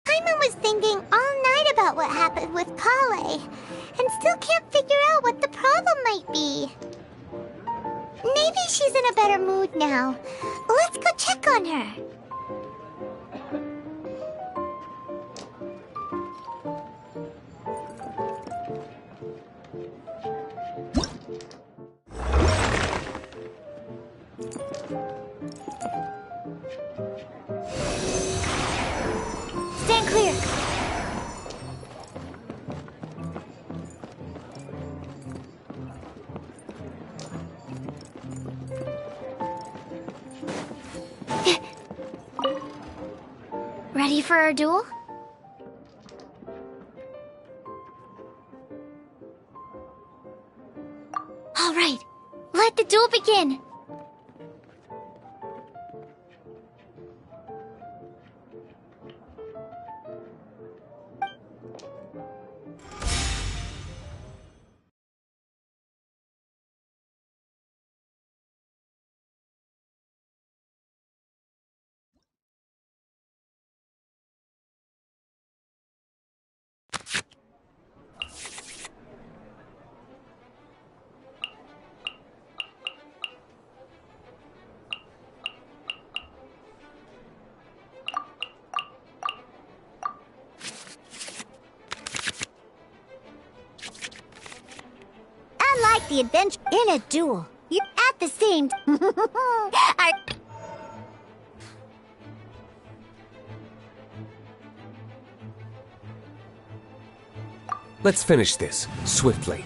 Paimon was thinking all night about what happened with Kale, and still can't figure out what the problem might be. Maybe she's in a better mood now. Let's go check on her. Stand clear. Ready for our duel? All right, let the duel begin. Unlike the adventure in a duel, you're at the same Let's finish this, swiftly.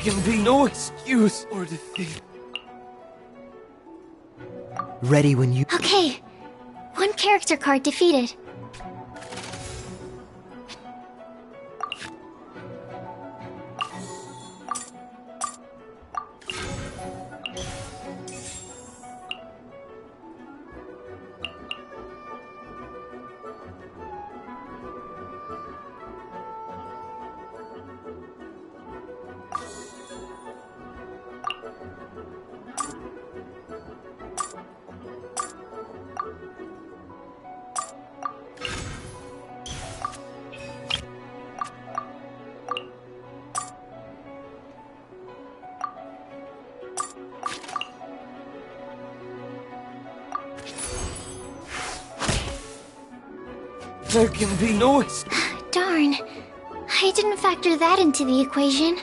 can be no excuse or defeat. Ready when you... Okay, one character card defeated. There can be no excuse. Darn, I didn't factor that into the equation.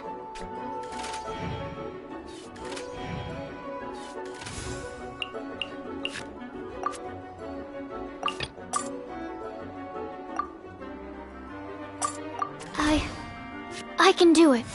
I can do it.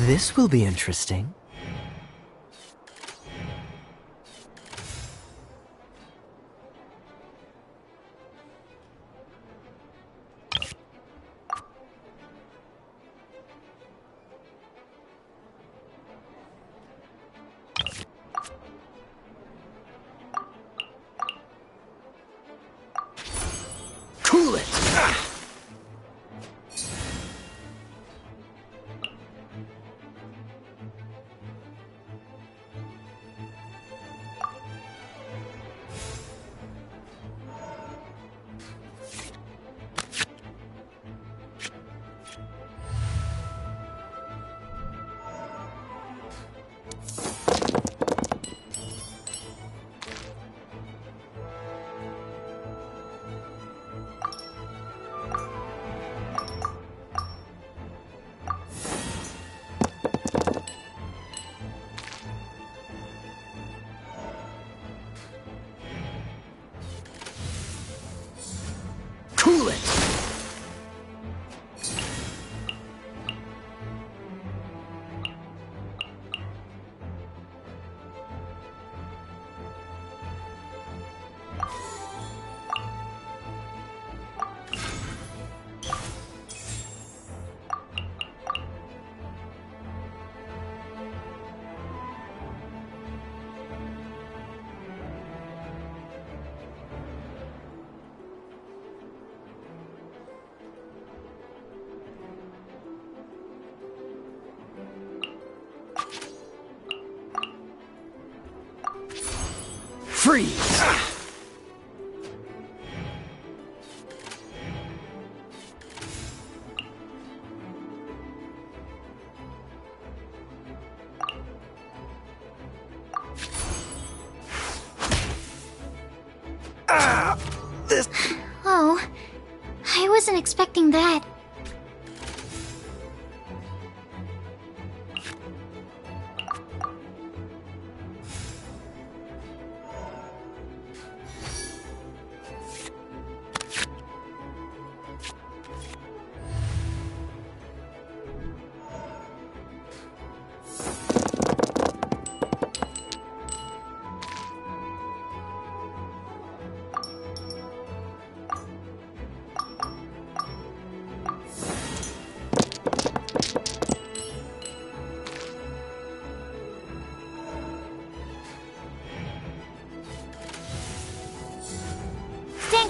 This will be interesting. Cool it! Cool it! Freeze! Oh, I wasn't expecting that.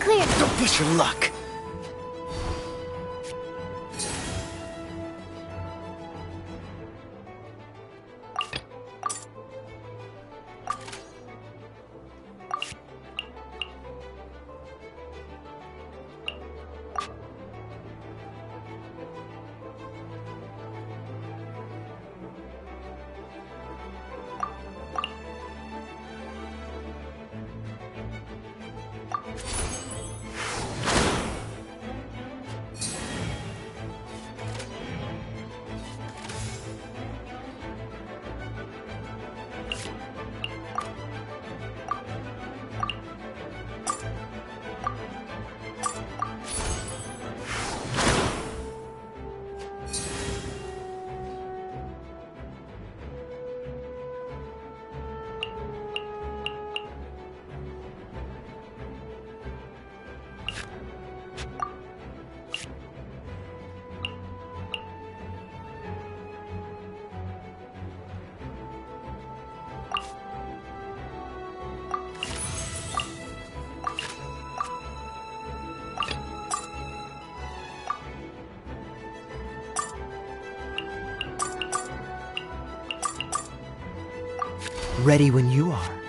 clear. Don't push your luck. Ready when you are.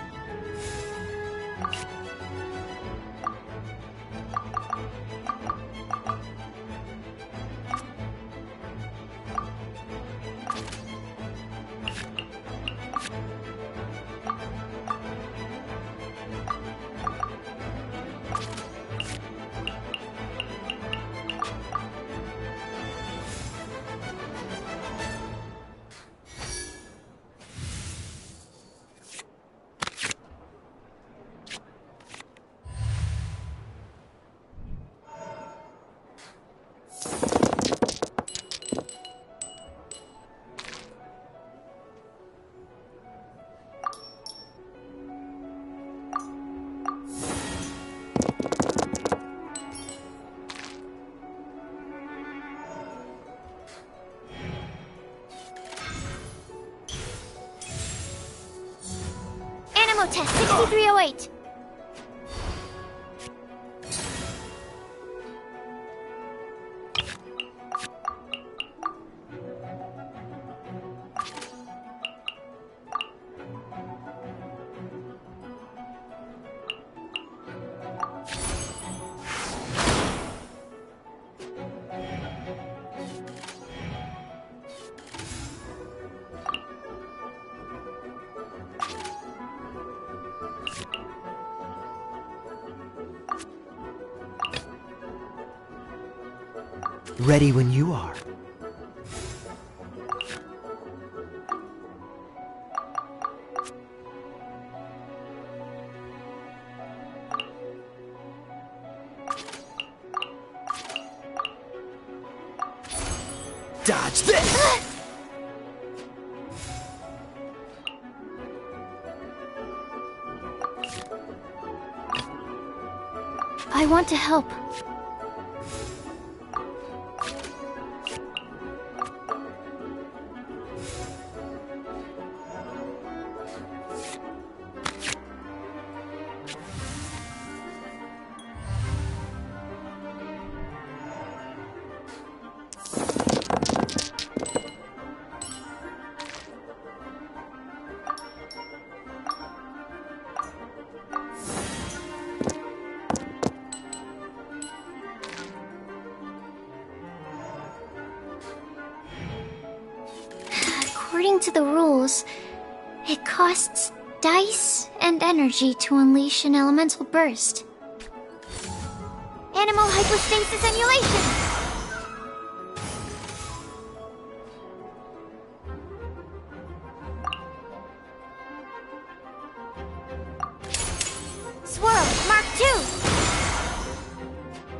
Test 6308. Ready when you are. Dodge this! I want to help. According to the rules, it costs dice and energy to unleash an elemental burst. Animal hypostasis emulation! Swirl, Mark II!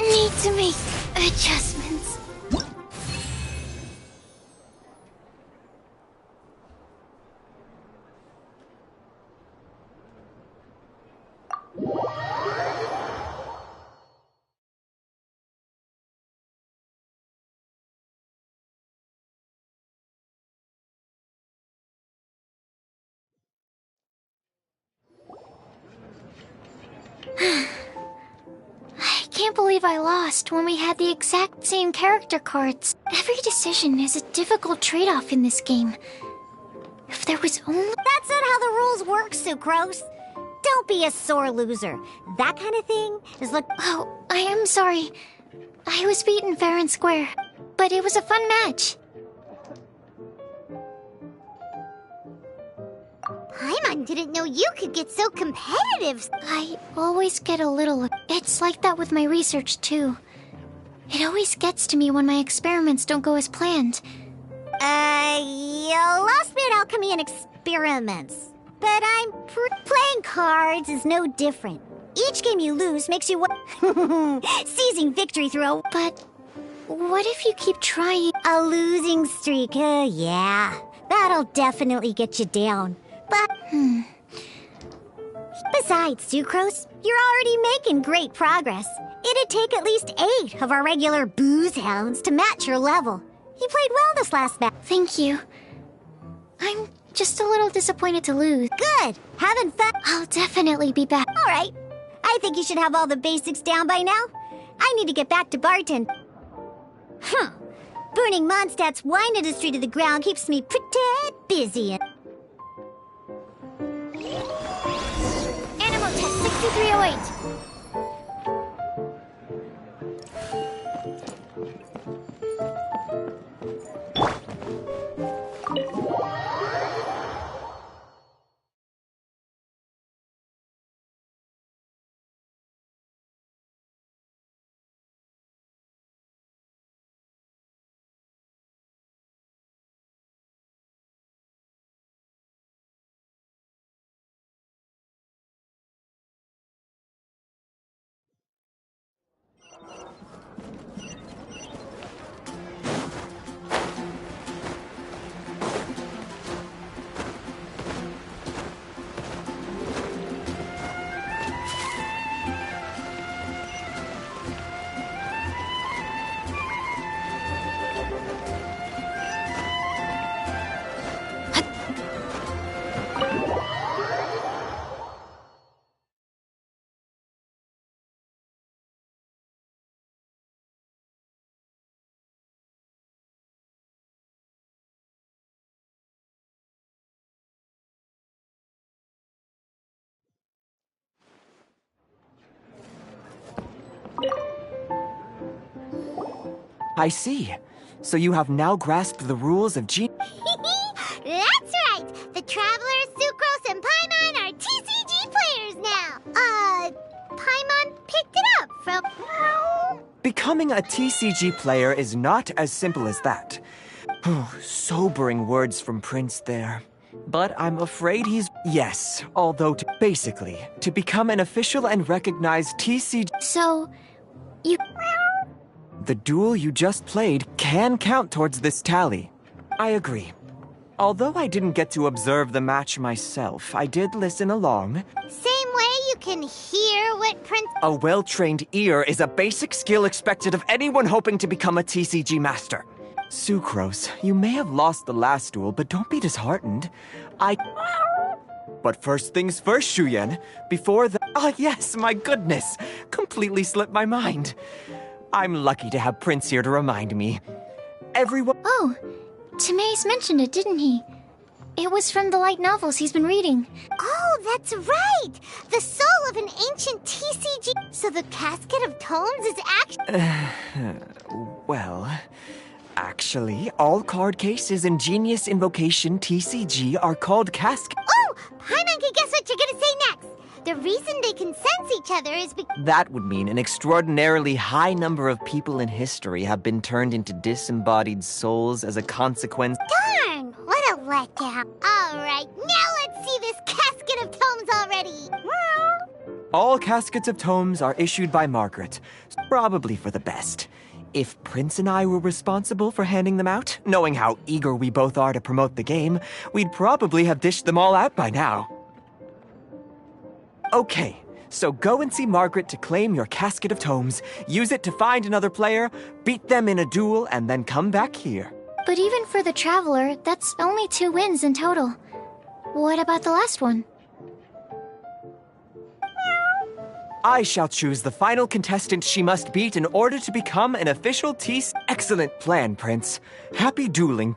Need to make adjustments. can't believe I lost when we had the exact same character cards. Every decision is a difficult trade-off in this game. If there was only... That's not how the rules work, Sucrose. Don't be a sore loser. That kind of thing is like... Oh, I am sorry. I was beaten fair and square, but it was a fun match. Paimon didn't know you could get so competitive. I always get a little... It's like that with my research, too. It always gets to me when my experiments don't go as planned. You lost me at alchemy and experiments. But playing cards is no different. Each game you lose makes you seizing victory through a... But what if you keep trying? A losing streak, yeah. That'll definitely get you down. But... Besides, Sucrose, you're already making great progress. It'd take at least 8 of our regular booze hounds to match your level. You played well this last match. Thank you. I'm just a little disappointed to lose. Good. Having fun. I'll definitely be back. All right. I think you should have all the basics down by now. I need to get back to bartend. Burning Mondstadt's wine industry to the ground keeps me pretty busy. Animal test 6308. I see. So you have now grasped the rules of G... That's right! The Travelers, Sucrose, and Paimon are TCG players now! Paimon picked it up from... Becoming a TCG player is not as simple as that. Sobering words from Prince there. But I'm afraid he's... Yes, although basically, to become an official and recognized TCG... So, you... The duel you just played can count towards this tally. I agree. Although I didn't get to observe the match myself, I did listen along. Same way you can hear what Prince... A well-trained ear is a basic skill expected of anyone hoping to become a TCG master. Sucrose, you may have lost the last duel, but don't be disheartened. But first things first, Shuyen. Before the... Ah, yes, my goodness. Completely slipped my mind. I'm lucky to have Prince here to remind me. Everyone... Oh, Timaeus mentioned it, didn't he? It was from the light novels he's been reading. Oh, that's right! The soul of an ancient TCG... So the Casket of Tomes is actually... Well... Actually, all card cases in Genius Invocation TCG are called casket... Oh! Paimon can guess what you're gonna say next! The reason they can sense each other is because... That would mean an extraordinarily high number of people in history have been turned into disembodied souls as a consequence... Darn! What a letdown. Alright, now let's see this Casket of Tomes already! All Caskets of Tomes are issued by Margaret, probably for the best. If Prince and I were responsible for handing them out, knowing how eager we both are to promote the game, we'd probably have dished them all out by now. Okay, so go and see Margaret to claim your Casket of Tomes, use it to find another player, beat them in a duel, and then come back here. But even for the Traveler, that's only 2 wins in total. What about the last one? I shall choose the final contestant she must beat in order to become an official TC. Excellent plan, Prince. Happy dueling.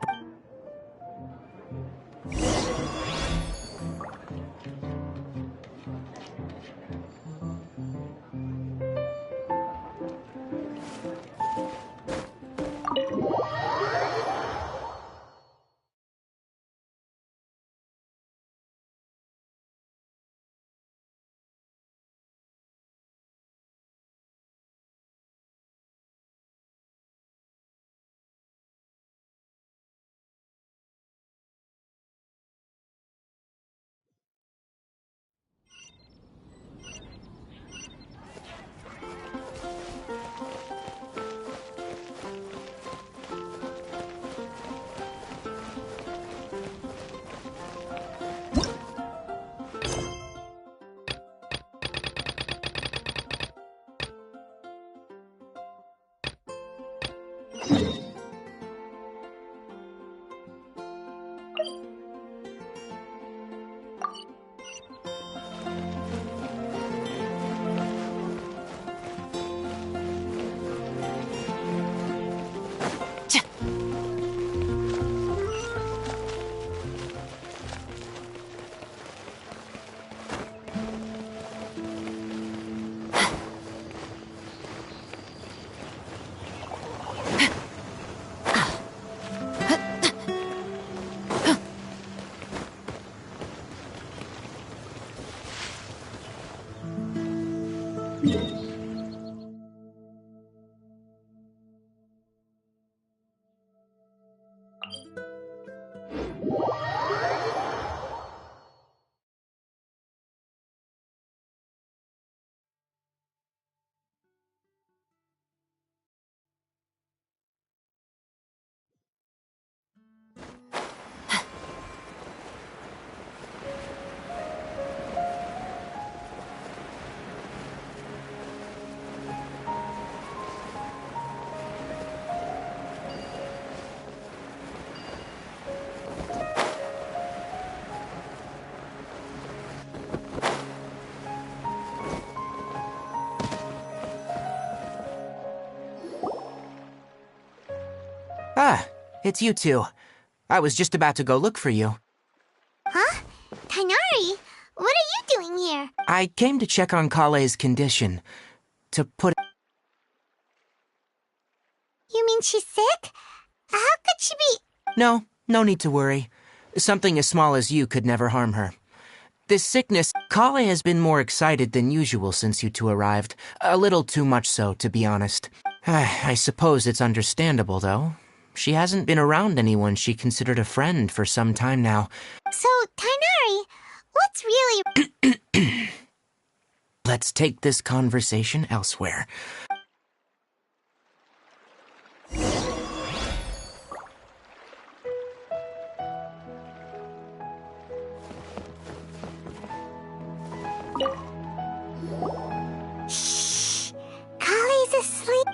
Ah, it's you two. I was just about to go look for you. Huh? Tainari, what are you doing here? I came to check on Kale's condition. To put... You mean she's sick? How could she be... No need to worry. Something as small as you could never harm her. This sickness... Kale has been more excited than usual since you two arrived. A little too much so, to be honest. I suppose it's understandable, though. She hasn't been around anyone she considered a friend for some time now. So, Tainari, what's really... Let's take this conversation elsewhere. Shh! Kale's asleep.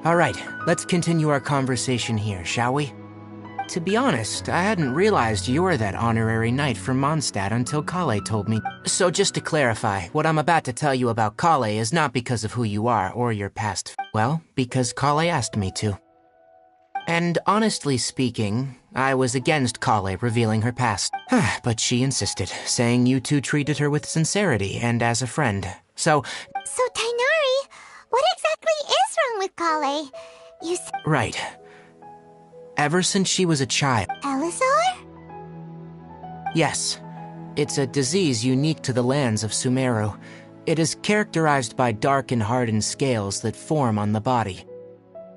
All right, let's continue our conversation here, shall we? To be honest, I hadn't realized you were that honorary knight from Mondstadt until Kale told me. So just to clarify, what I'm about to tell you about Kale is not because of who you are or your past. Well, because Kale asked me to. And honestly speaking, I was against Kale revealing her past. But she insisted, saying you two treated her with sincerity and as a friend. So, Tainari, what exactly is wrong with Kale? You said... Right. Ever since she was a child... Elazar? Yes. It's a disease unique to the lands of Sumeru. It is characterized by dark and hardened scales that form on the body.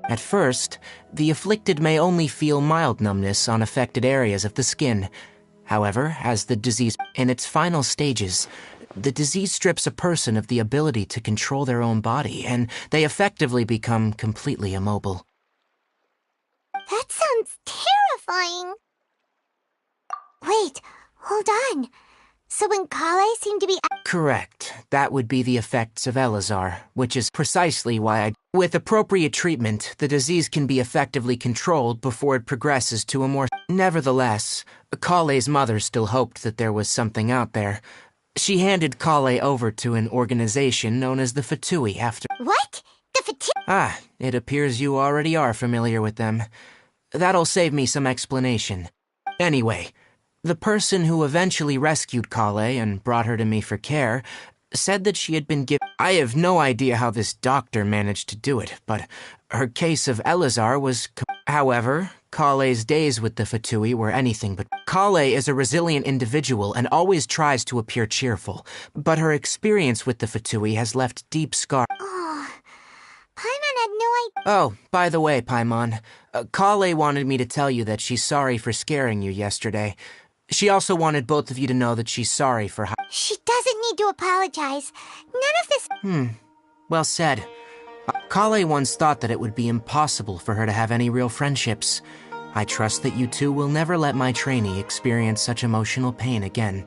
At first, the afflicted may only feel mild numbness on affected areas of the skin. However, as the disease in its final stages, the disease strips a person of the ability to control their own body, and they effectively become completely immobile. That sounds terrifying. Wait, hold on. So when Kale seemed to be... Correct. That would be the effects of Elazar, which is precisely why with appropriate treatment, the disease can be effectively controlled before it progresses to a more... Nevertheless, Kale's mother still hoped that there was something out there. She handed Kale over to an organization known as the Fatui after... What? The Fatui? Ah, it appears you already are familiar with them. That'll save me some explanation. Anyway, the person who eventually rescued Kale and brought her to me for care said that she had been given... I have no idea how this doctor managed to do it, but her case of Elazar was... However, Kale's days with the Fatui were anything but... Kale is a resilient individual and always tries to appear cheerful, but her experience with the Fatui has left deep scars. Oh, Paimon had no idea. Oh, by the way, Paimon, Kale wanted me to tell you that she's sorry for scaring you yesterday. She also wanted both of you to know that she's sorry for... She doesn't need to apologize. None of this... Well said. Kale once thought that it would be impossible for her to have any real friendships. I trust that you two will never let my trainee experience such emotional pain again.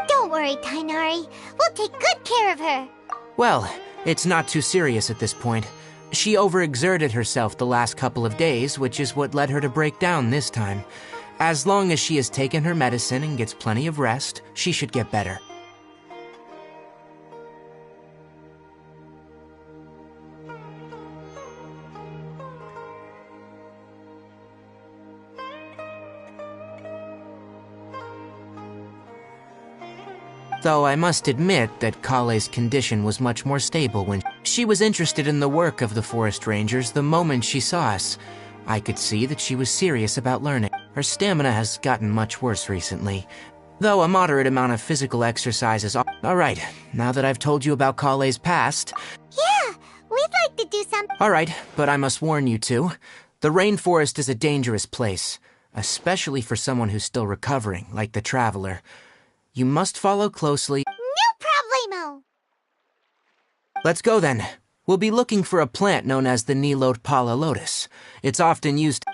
Don't worry, Tainari. We'll take good care of her. Well, it's not too serious at this point. She overexerted herself the last couple of days, which is what led her to break down this time. As long as she has taken her medicine and gets plenty of rest, she should get better. Though I must admit that Kale's condition was much more stable when she was interested in the work of the forest rangers the moment she saw us. I could see that she was serious about learning. Her stamina has gotten much worse recently, though a moderate amount of physical exercise is... Alright, now that I've told you about Kale's past... Yeah, we'd like to do something. Alright, but I must warn you two. The rainforest is a dangerous place, especially for someone who's still recovering, like the Traveler. You must follow closely. No problemo! Let's go then. We'll be looking for a plant known as the Nilot Pala lotus. It's often used...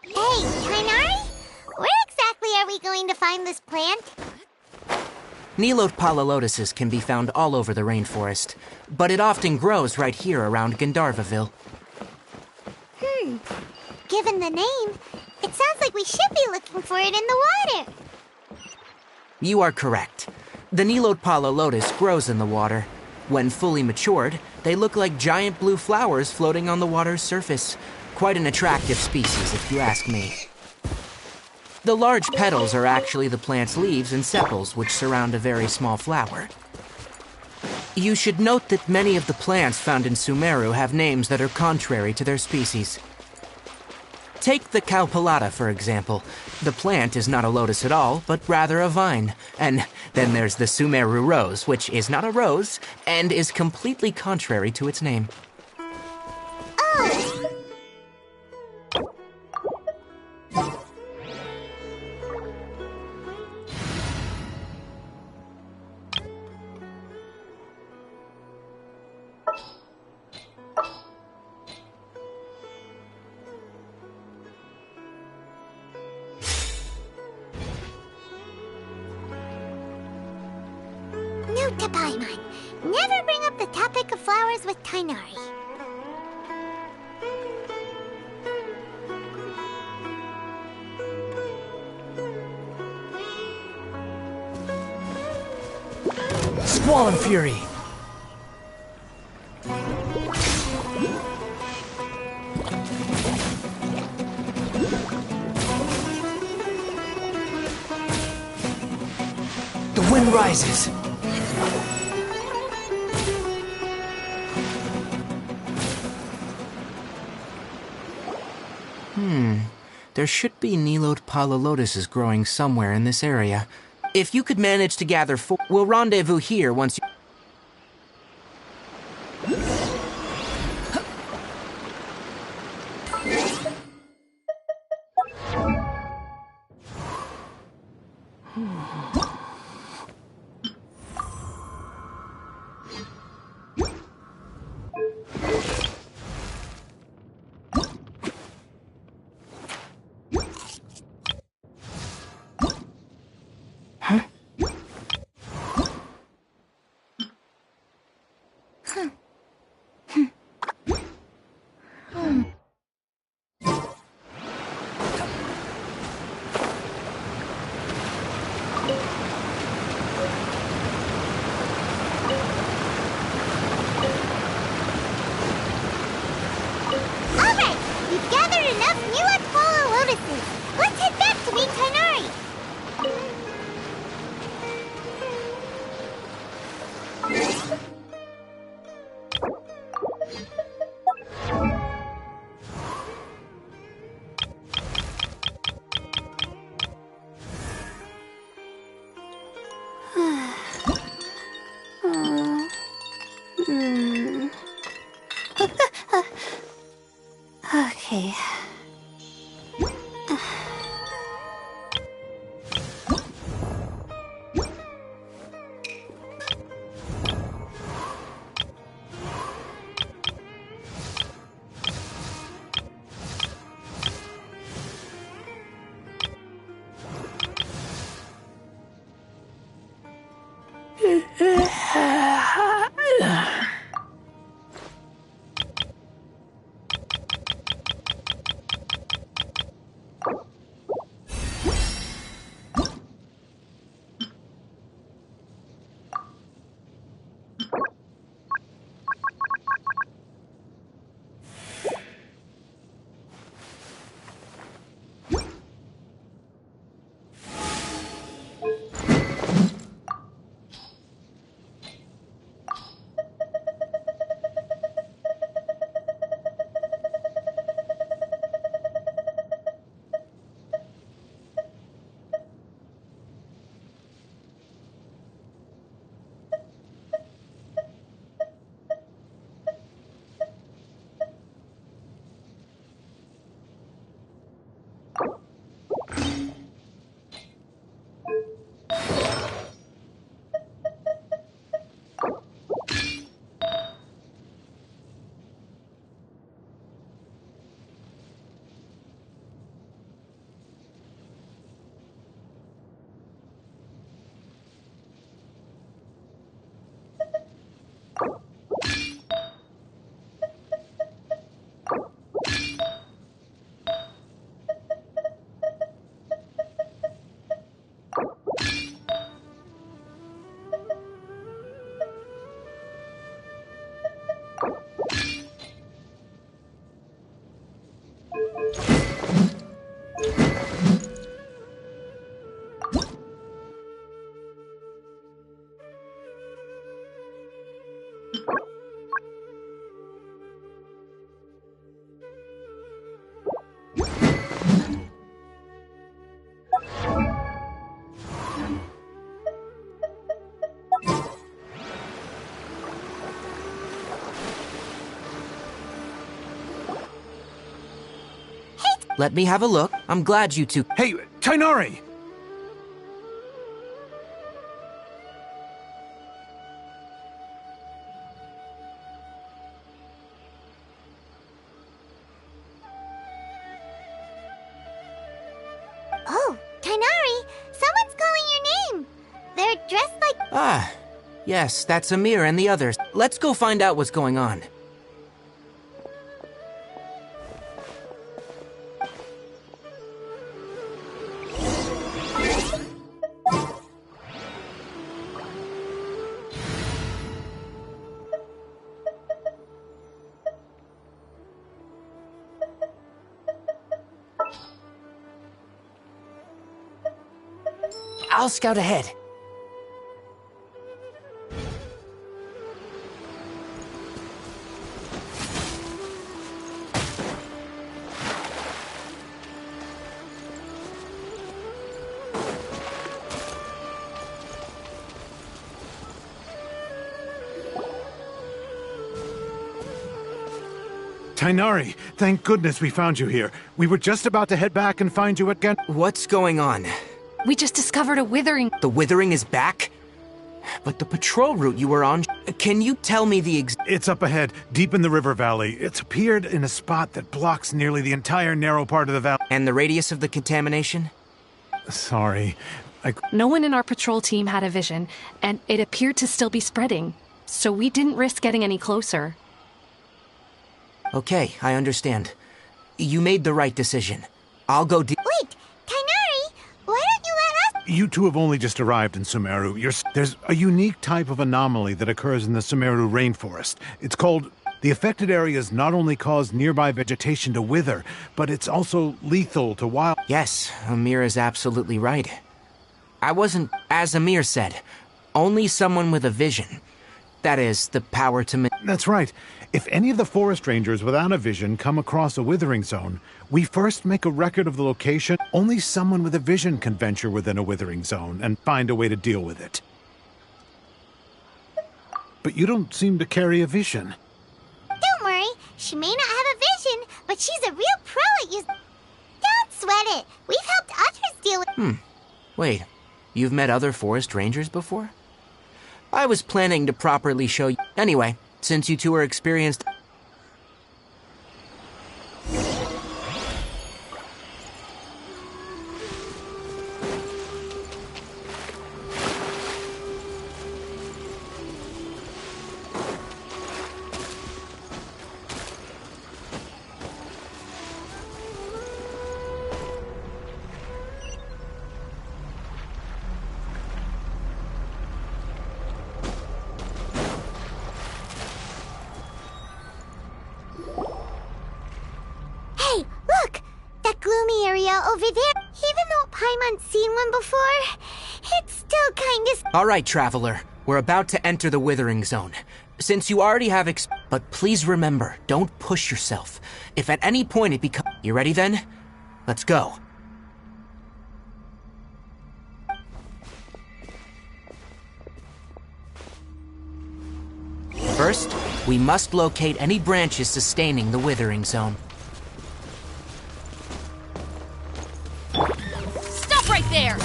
Hey, Tainari? Where exactly are we going to find this plant? Nilot Pala lotuses can be found all over the rainforest, but it often grows right here around Gandharvaville. Given the name, it sounds like we should be looking for it in the water. You are correct. The Nilot Pala lotus grows in the water. When fully matured, they look like giant blue flowers floating on the water's surface. Quite an attractive species, if you ask me. The large petals are actually the plant's leaves and sepals, which surround a very small flower. You should note that many of the plants found in Sumeru have names that are contrary to their species. Take the Cowpelata, for example. The plant is not a lotus at all, but rather a vine. And then there's the Sumeru rose, which is not a rose, and is completely contrary to its name. Oh! Note to Paimon. Never bring up the topic of flowers with Tainari. Squall and Fury! The wind rises! There should be Nilot Pala lotuses growing somewhere in this area. If you could manage to gather 4, we'll rendezvous here once you... to meet Tainari. Okay. Let me have a look. I'm glad you two... Hey, Tainari! Oh, Tainari! Someone's calling your name! They're dressed like... Ah, yes, that's Amir and the others. Let's go find out what's going on. I'll scout ahead. Tainari, thank goodness we found you here. We were just about to head back and find you again. What's going on? We just discovered a withering. The withering is back? But the patrol route you were on... Can you tell me the It's up ahead, deep in the river valley. It's appeared in a spot that blocks nearly the entire narrow part of the valley. And the radius of the contamination? Sorry. No one in our patrol team had a vision, and it appeared to still be spreading. So we didn't risk getting any closer. Okay, I understand. You made the right decision. I'll go Wait, Tainari! Why don't you let us... You two have only just arrived in Sumeru. There's a unique type of anomaly that occurs in the Sumeru rainforest. It's called The affected areas not only cause nearby vegetation to wither, but it's also lethal to wild... Yes, Amir is absolutely right. I wasn't, as Amir said, only someone with a vision. That is, the power to... That's right. If any of the forest rangers without a vision come across a withering zone, we first make a record of the location. Only someone with a vision can venture within a withering zone and find a way to deal with it. But you don't seem to carry a vision. Don't worry, she may not have a vision, but she's a real pro at using... Don't sweat it. We've helped others deal with... Wait, you've met other forest rangers before? I was planning to properly show you... Anyway, since you two are experienced... Hey, look! That gloomy area over there. Even though Paimon's seen one before, it's still kinda... All right, Traveler. We're about to enter the Withering Zone. Since you already have But please remember, don't push yourself. If at any point it becomes... You ready then? Let's go. First, we must locate any branches sustaining the Withering Zone. Stop right there!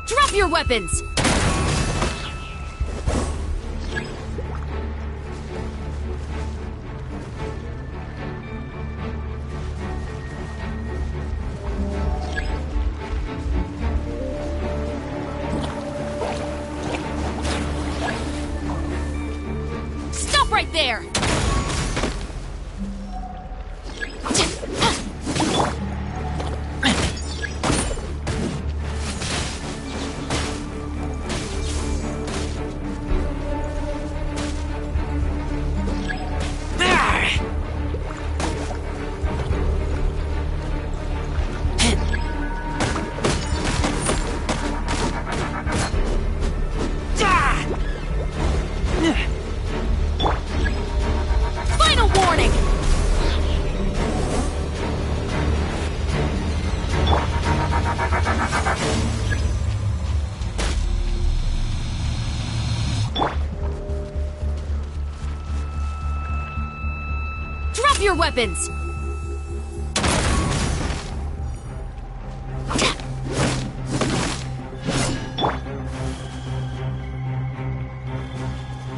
Drop your weapons! Stop right there! Final warning! Drop your weapons!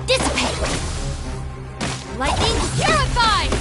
Dissipate! Lightning purified!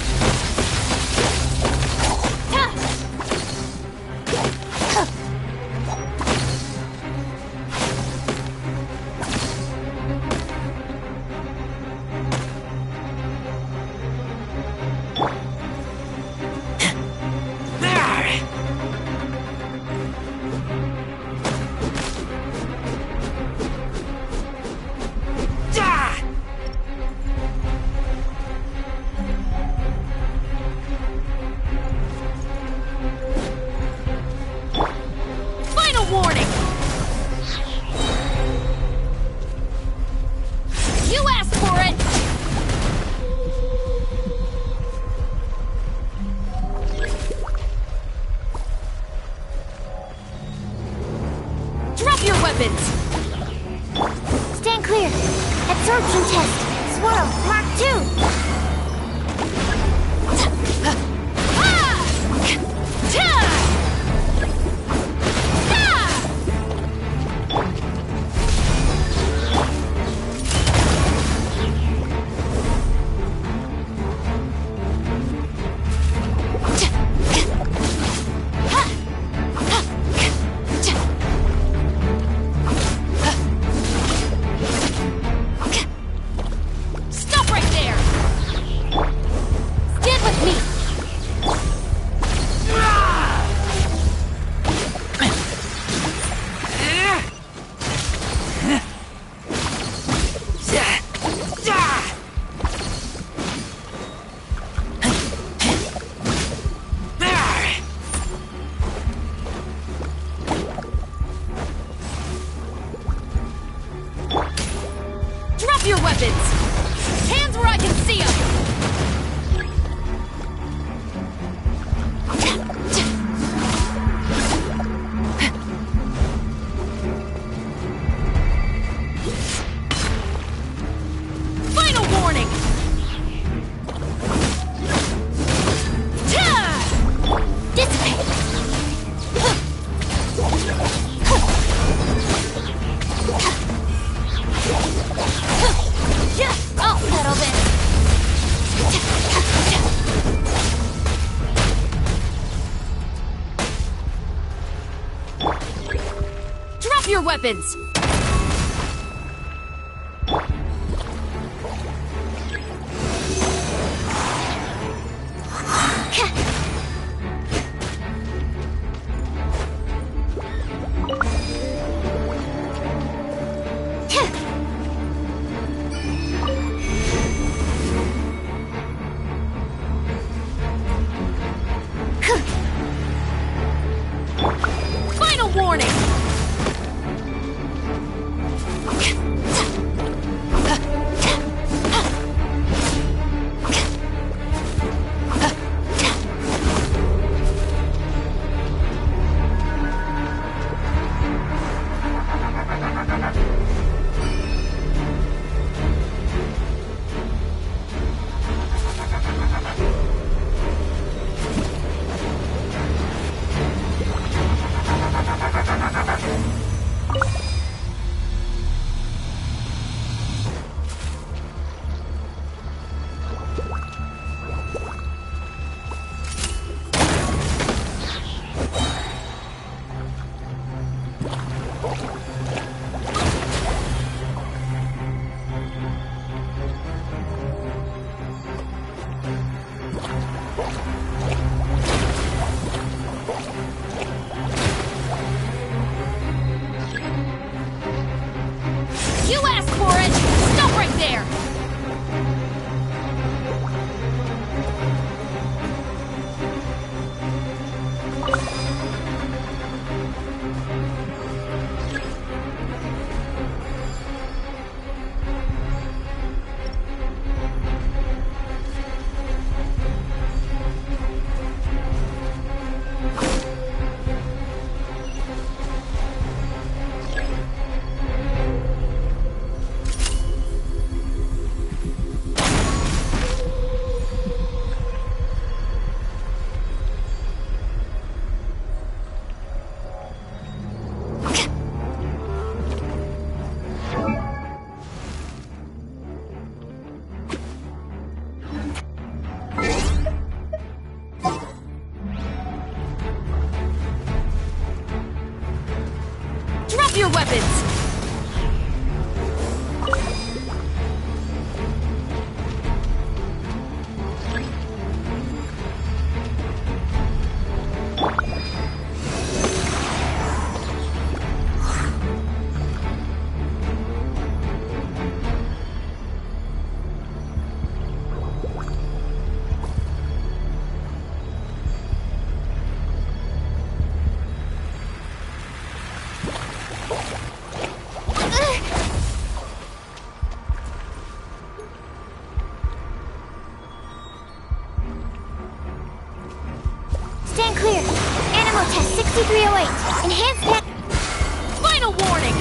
weapons! Final warning! You asked for it! Stop right there! Drop your weapons! Stand clear. Animal test 6308. Enhanced net. Final warning!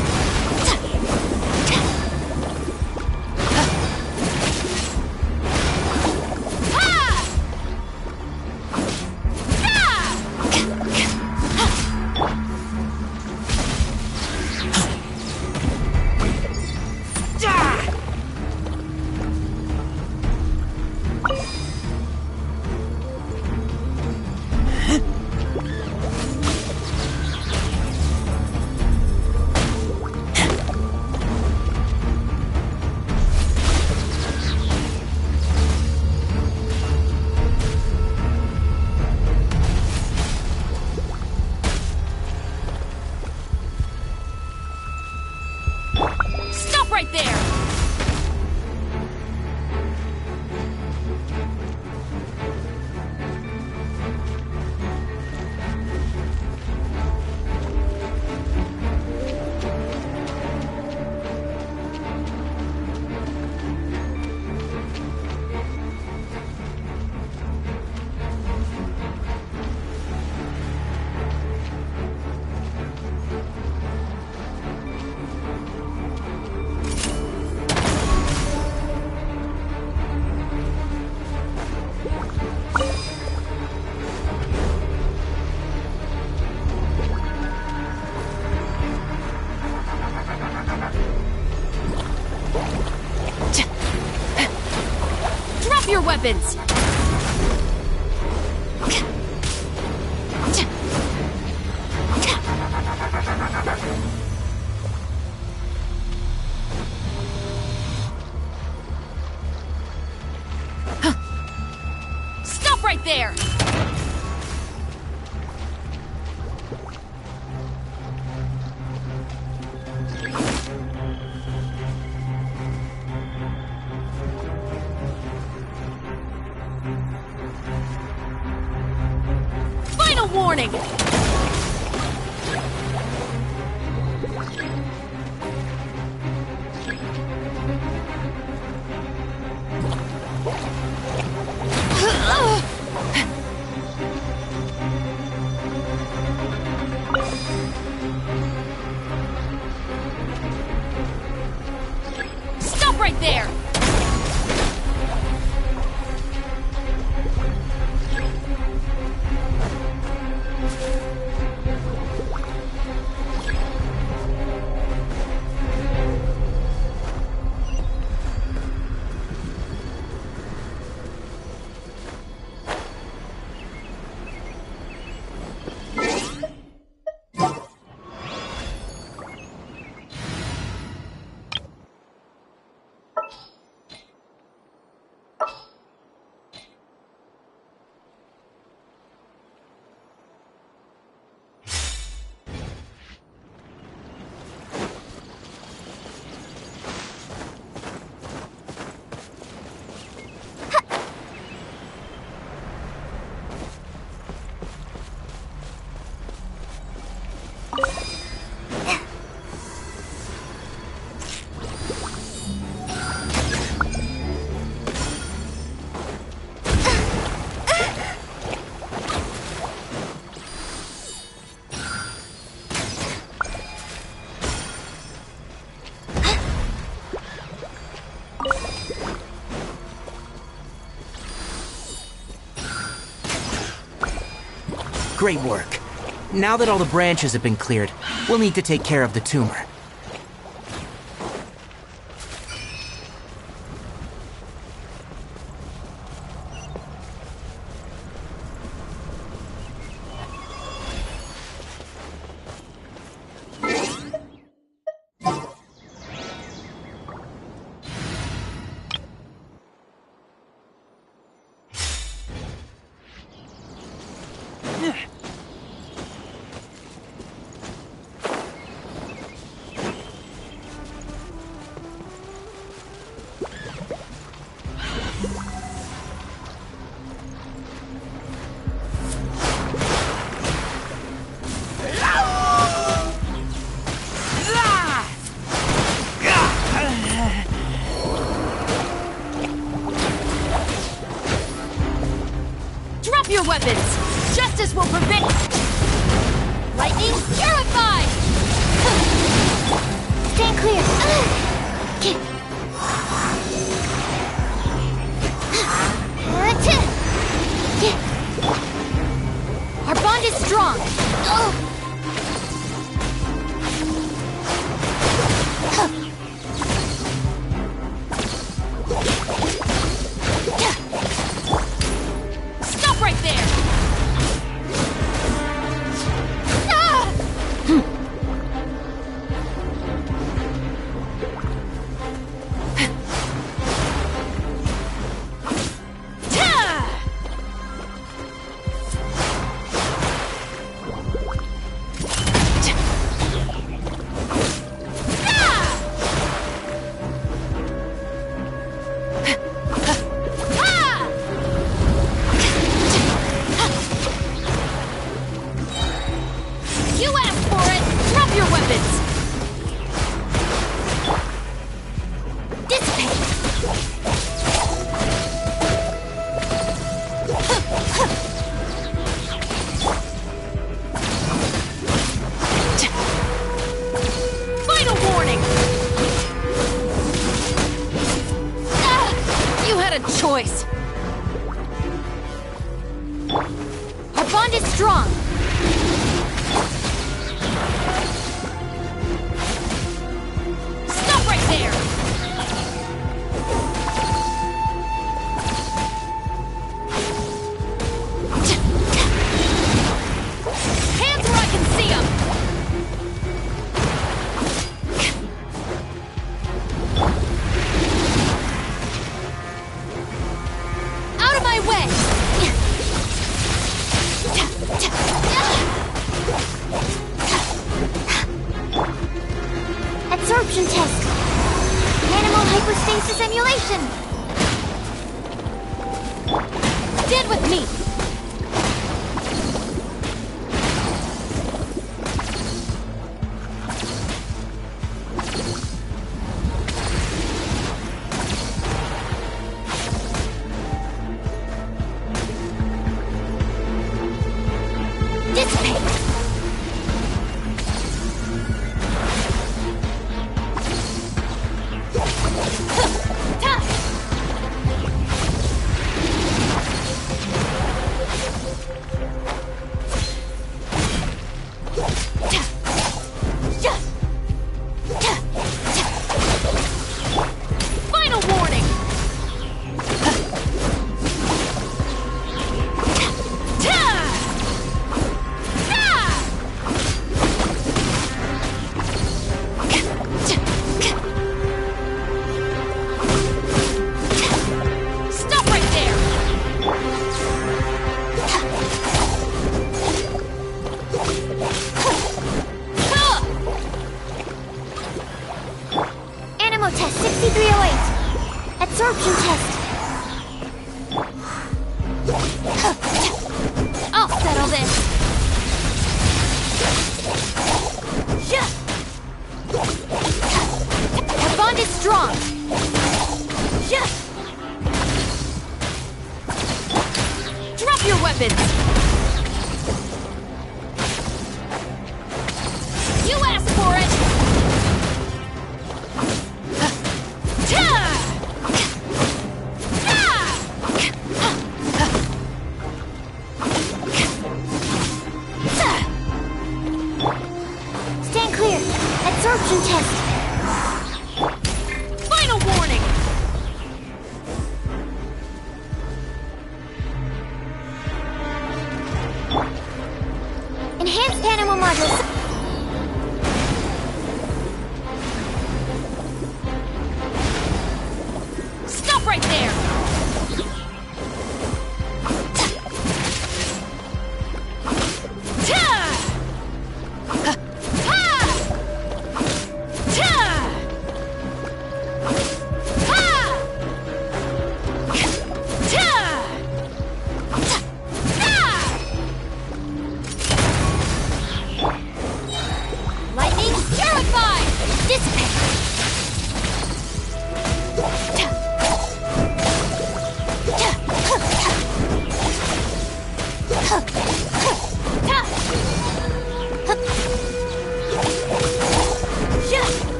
Stop right there! Drop your weapons! right there! Final warning! Stop right there! Great work. Now that all the branches have been cleared, we'll need to take care of the tumor. Your weapons! Justice will prevent... Lightning purified! Stand clear. Our bond is strong! Stop right there! Choice. Our bond is strong. Stop right there. Hands where I can see them. Out of my way. Adsorption test. Animal hypostasis emulation. Stand with me! Test 6308. Adsorption test. I'll settle this! Our bond is strong! Drop your weapons! You asked for it! Stand clear. Adsorption test. Final warning! Enhanced animal models. Stop right there! Lightning terrified! Dissipate!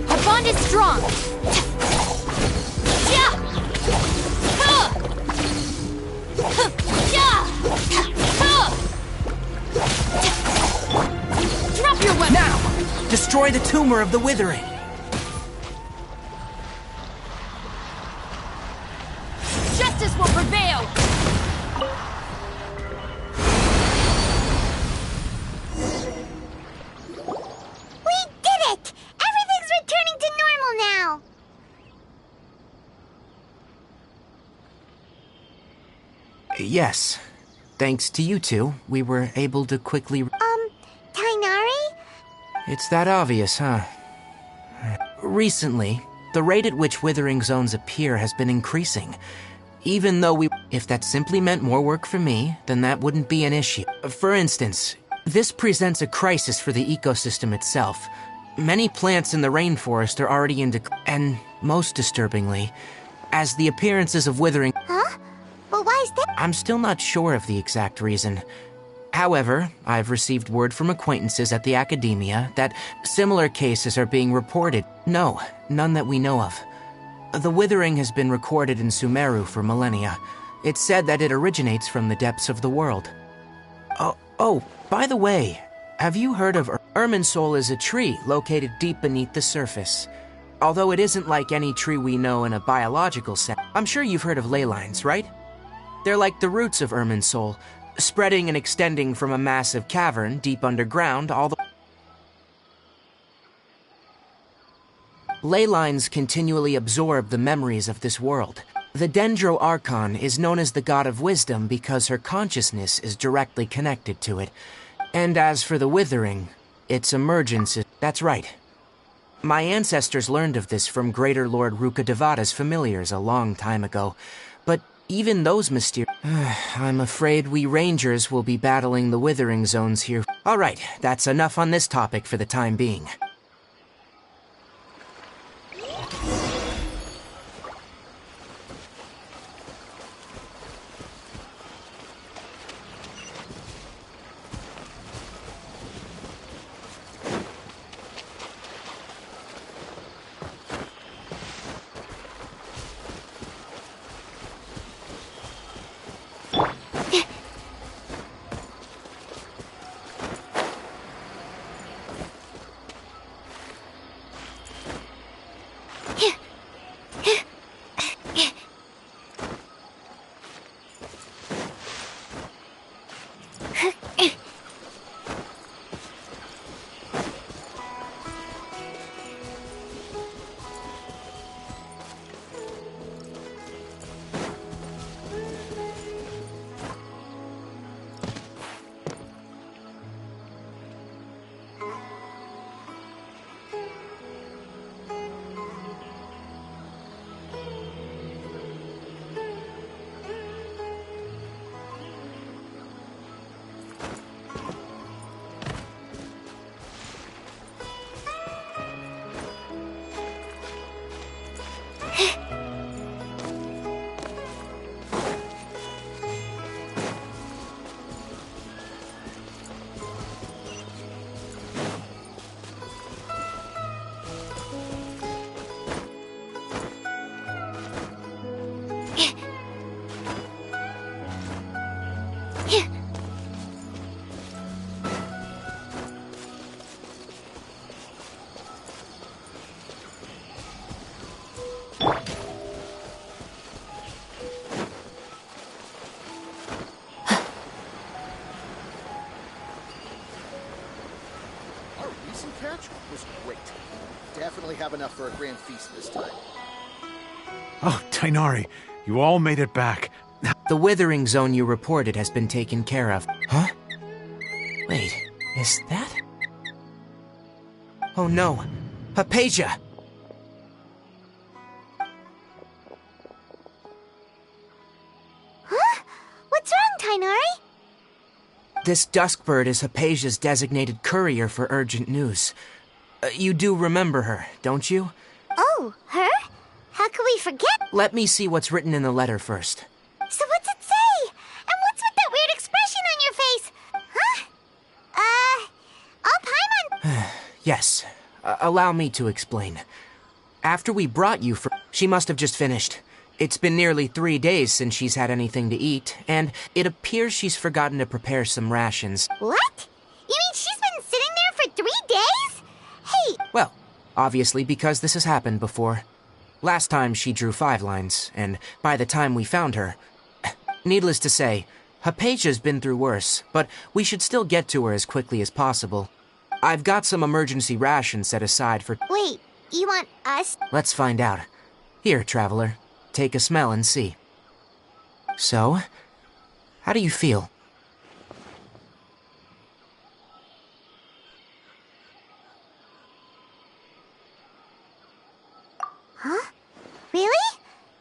Our bond is strong! Drop your weapon! Now! Destroy the tumor of the withering! Justice will prevail! We did it! Everything's returning to normal now! Yes. Thanks to you two, we were able to quickly... Tainari? It's that obvious, huh? Recently, the rate at which withering zones appear has been increasing. Even though if that simply meant more work for me, then that wouldn't be an issue. For instance, this presents a crisis for the ecosystem itself. Many plants in the rainforest are already in decline, and most disturbingly, as the appearances of withering... Huh? But why is that? I'm still not sure of the exact reason. However, I've received word from acquaintances at the academia that similar cases are being reported. No, none that we know of. The withering has been recorded in Sumeru for millennia. It's said that it originates from the depths of the world. Oh, by the way, have you heard of Irminsul is a tree located deep beneath the surface. Although it isn't like any tree we know in a biological sense. I'm sure you've heard of ley lines, right? They're like the roots of Irminsul, spreading and extending from a massive cavern deep underground all the... Ley lines continually absorb the memories of this world. The Dendro Archon is known as the god of wisdom because her consciousness is directly connected to it. And as for the withering, its emergence is... That's right. My ancestors learned of this from Greater Lord Rukkhadevata's familiars a long time ago. But even those mysterious... I'm afraid we Rangers will be battling the Withering Zones here. Alright, that's enough on this topic for the time being. Catch was great. Definitely have enough for a grand feast this time. Oh, Tainari, you all made it back. The Withering Zone you reported has been taken care of. Huh? Wait, is that... Oh no, Hypatia! Huh? What's wrong, Tainari? This Duskbird is Hypatia's designated courier for urgent news. You do remember her, don't you? Oh, her? How could we forget? Let me see what's written in the letter first. So what's it say? And what's with that weird expression on your face? Huh? All Paimon... Yes. Allow me to explain. After we brought you for... She must have just finished. It's been nearly 3 days since she's had anything to eat, and it appears she's forgotten to prepare some rations. What? You mean she's been sitting there for 3 days? Hey... Well, obviously because this has happened before. Last time she drew 5 lines, and by the time we found her... Needless to say, Hypatia's been through worse, but we should still get to her as quickly as possible. I've got some emergency rations set aside for... Wait, you want us? Let's find out. Here, traveler. Take a smell and see. So, how do you feel? Huh? Really?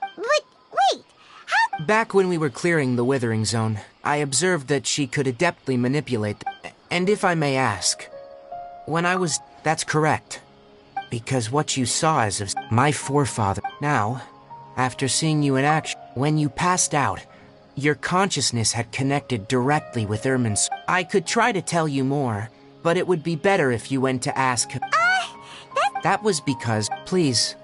But, wait, how... Back when we were clearing the Withering Zone, I observed that she could adeptly manipulate and if I may ask, when I was... That's correct. Because what you saw is of my forefather. Now... After seeing you in action, when you passed out, your consciousness had connected directly with Irmin's. I could try to tell you more, but it would be better if you went to ask him. That was because, please.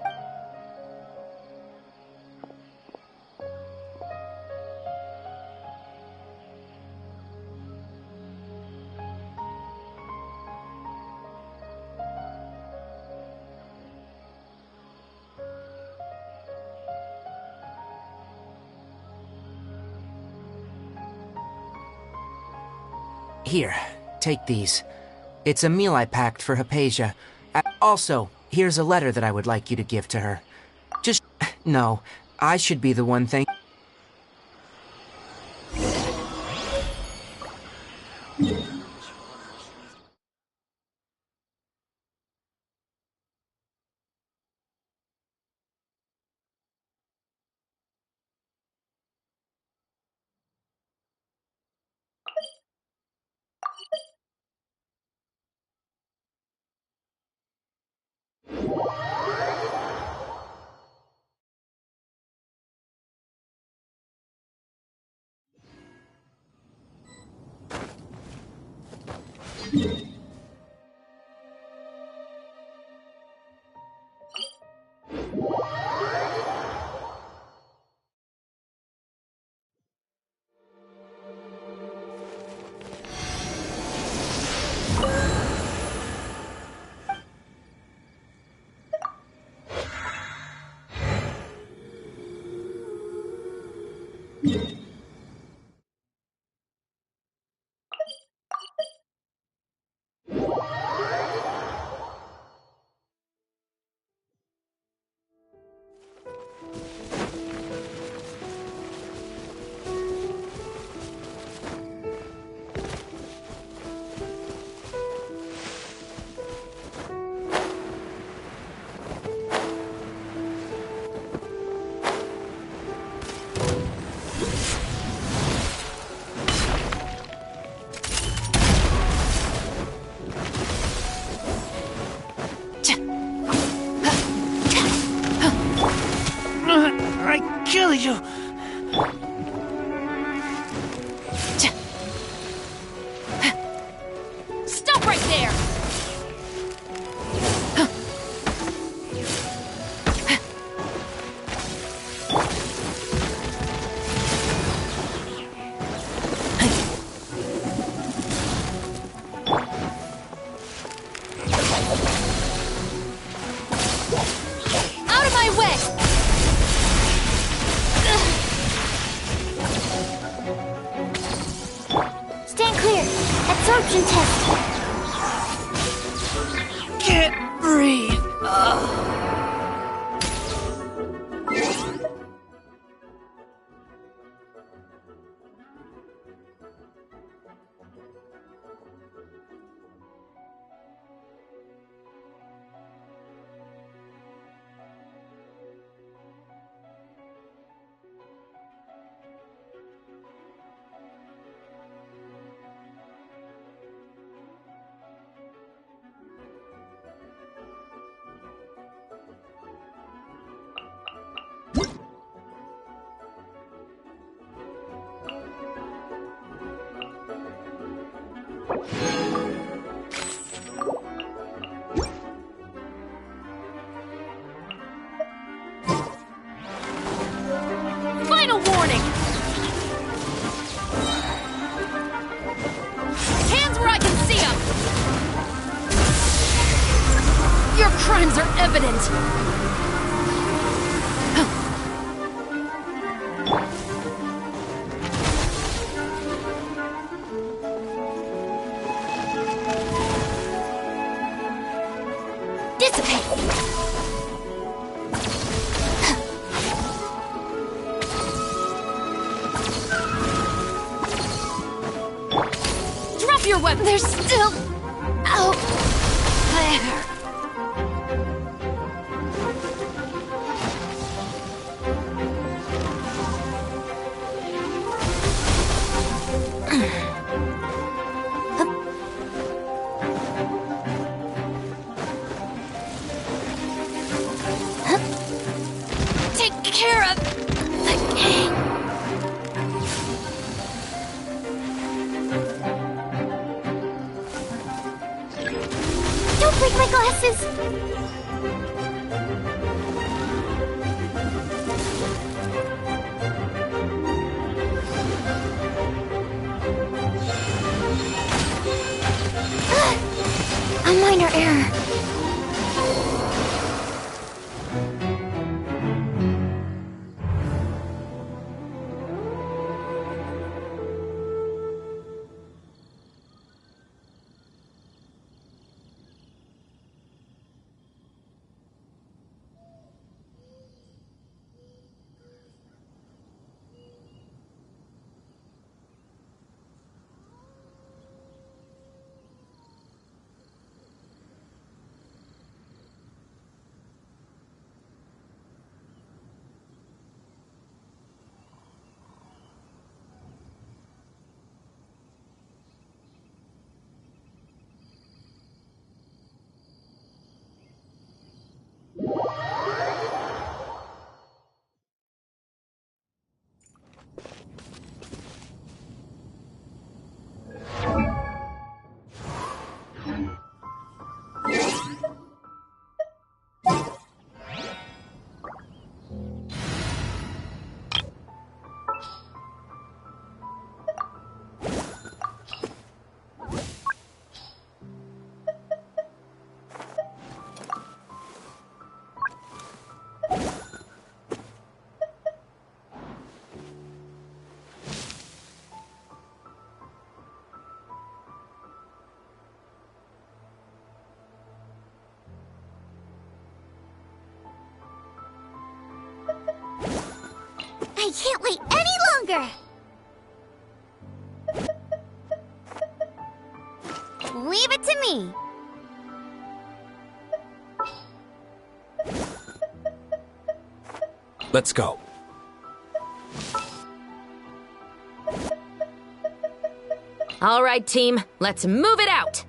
Here, take these. It's a meal I packed for Hypatia. Also, here's a letter that I would like you to give to her. Just... No, I should be the one thank... I kill you! Stop right there! Out of my way! Stand clear. Absorption test. Can't breathe! Final warning! Hands where I can see them! Your crimes are evident! Dissipate! Drop your weapon! They're still out there! Take care of the gang! Don't break my glasses. A minor error. I can't wait any longer! Leave it to me! Let's go. All right, team, let's move it out!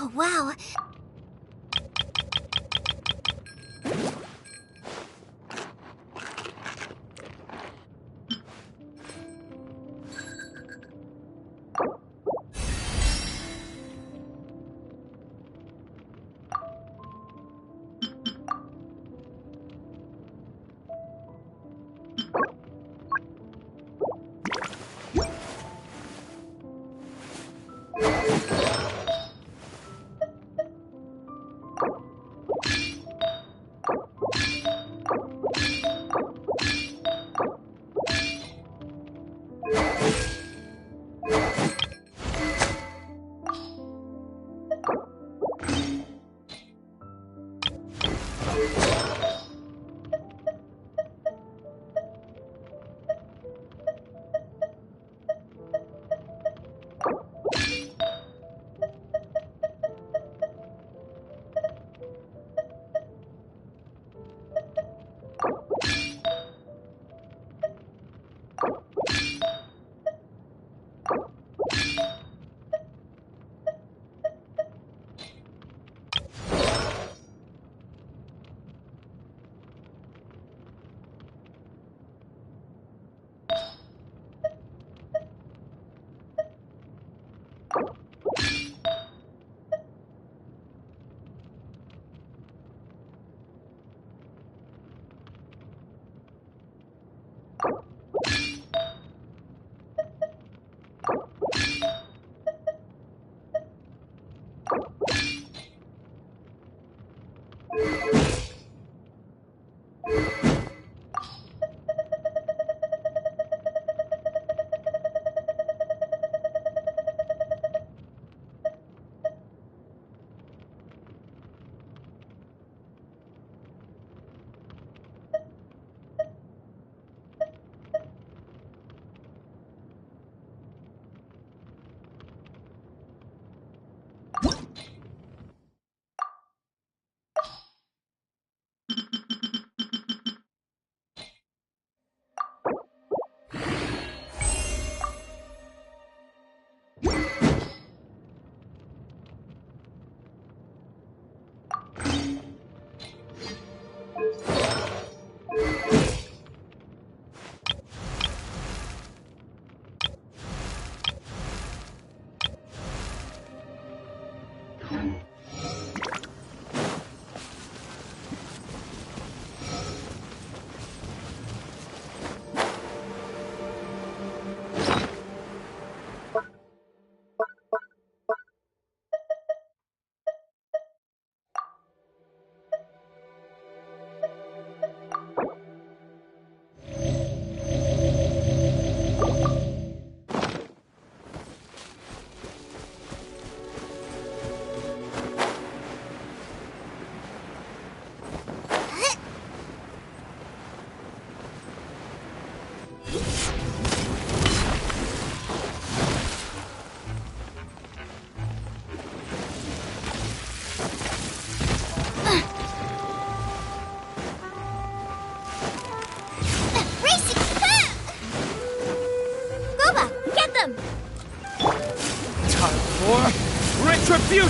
Oh, wow.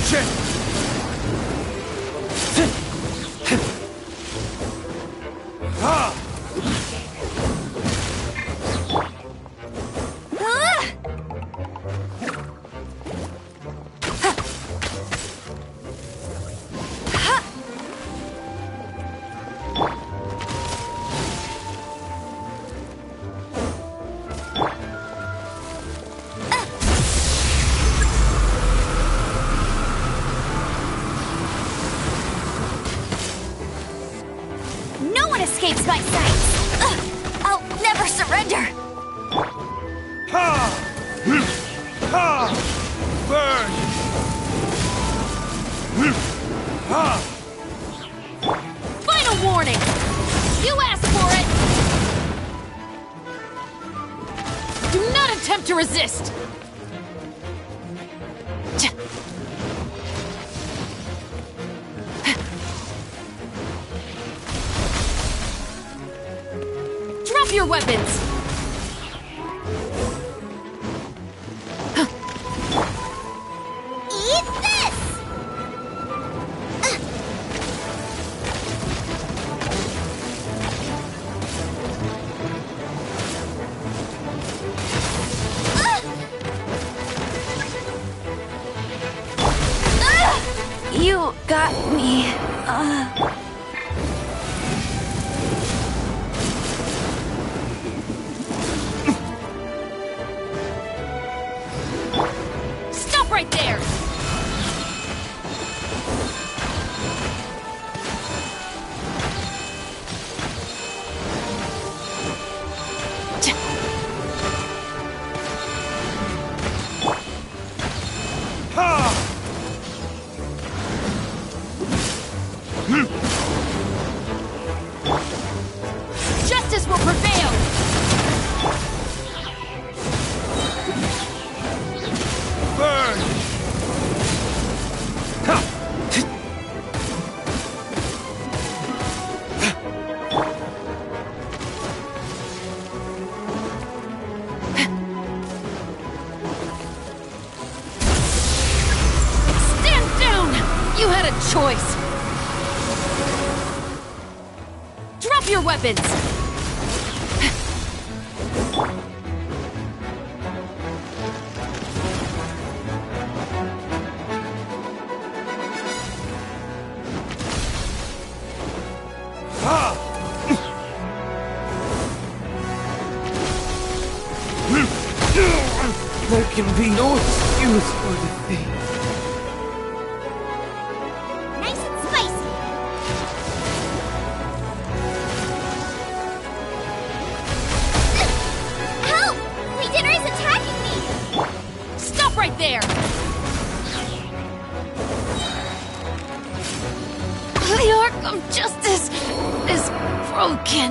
Shit! Ah! No one escapes my sight! I'll never surrender! Ha! Ha! Burn! Ha! Final warning! You asked for it! Do not attempt to resist! Drop your weapons! Eat this! You got me. Stop right there! Ha! Justice will prevail! Burn! Ha! Stand down! You had a choice! Drop your weapons! Ha! There can be no excuse for defeat. Nice and spicy. Help! Legionnaire is attacking me! Stop right there! The Arc of Justice is broken.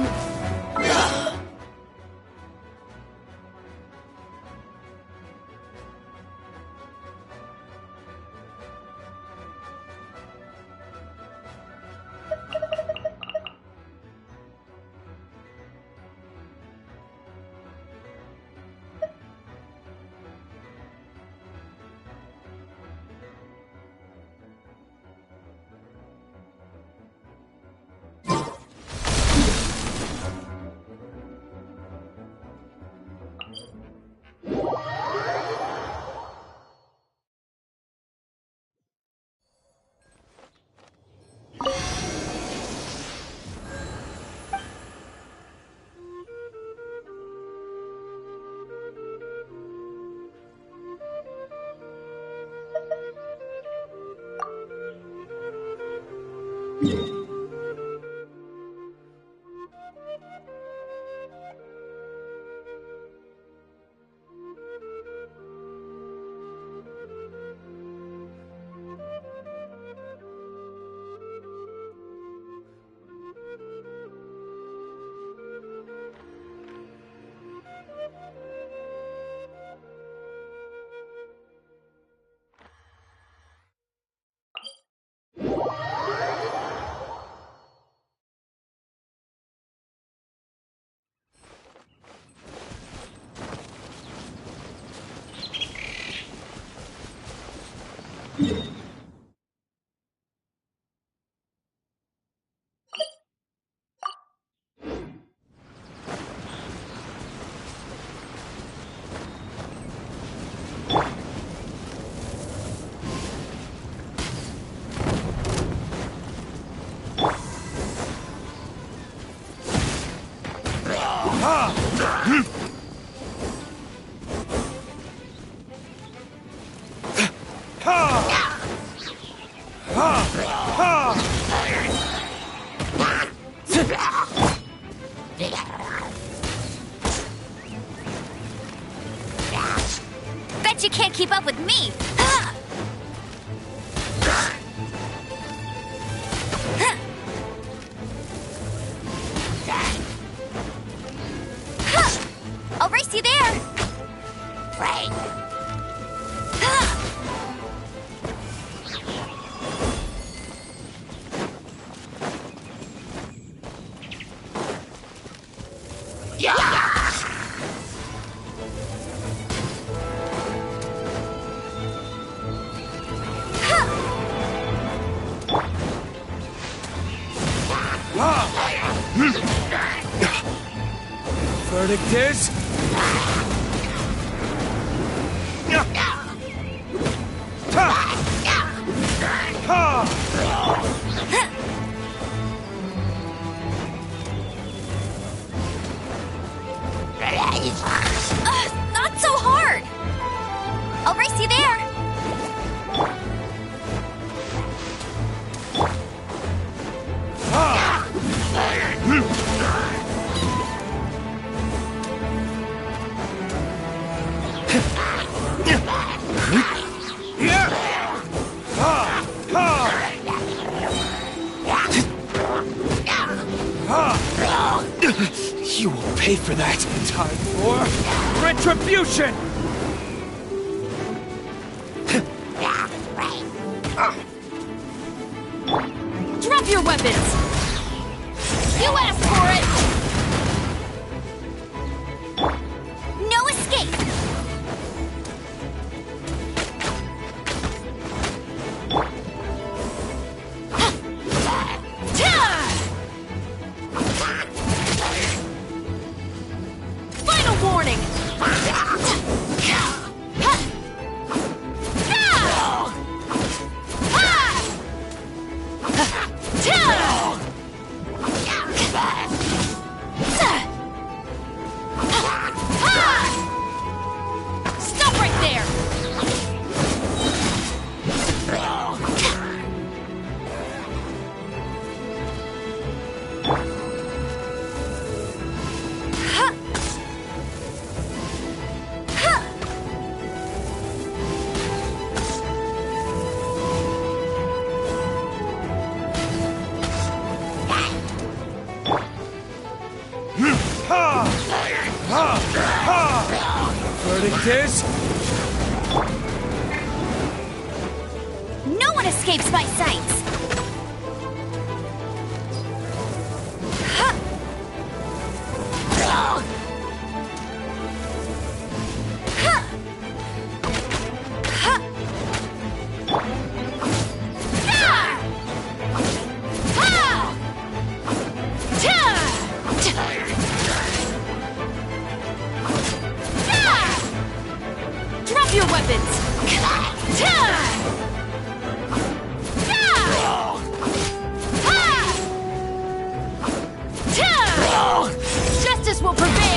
Bet you can't keep up with me! I'll race you there! Right. Verdict is... Not so hard! I'll race you there! You will pay for that. Time for retribution! Drop your weapons! You asked for it! No escape! Final warning! Stop right there! Verdict is... No one escapes my sights! Drop your weapons! Justice will prevail!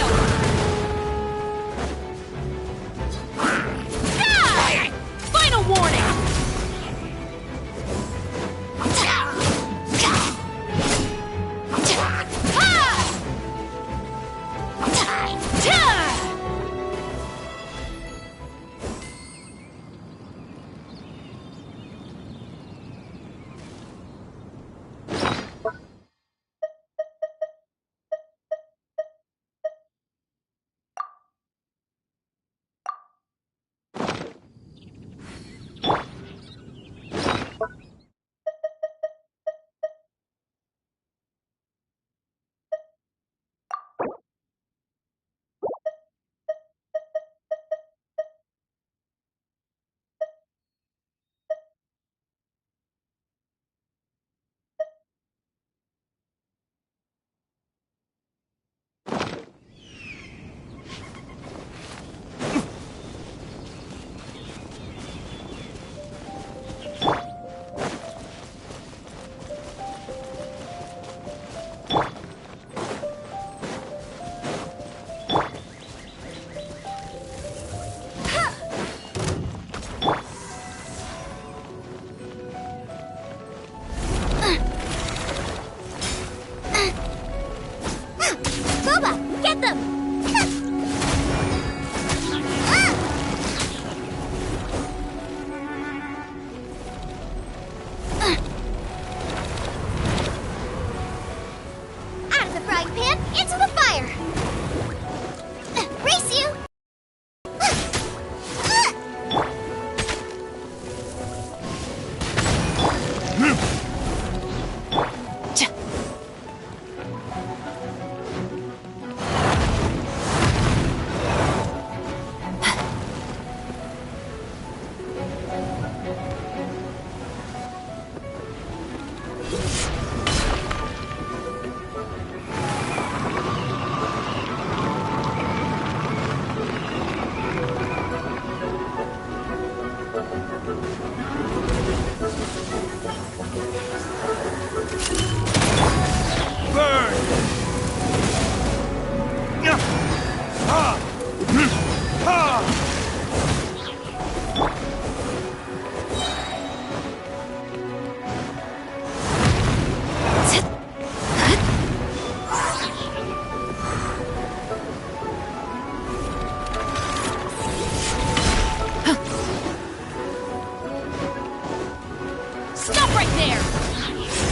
Stop right there!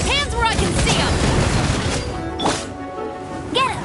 Hands where I can see them! Get him!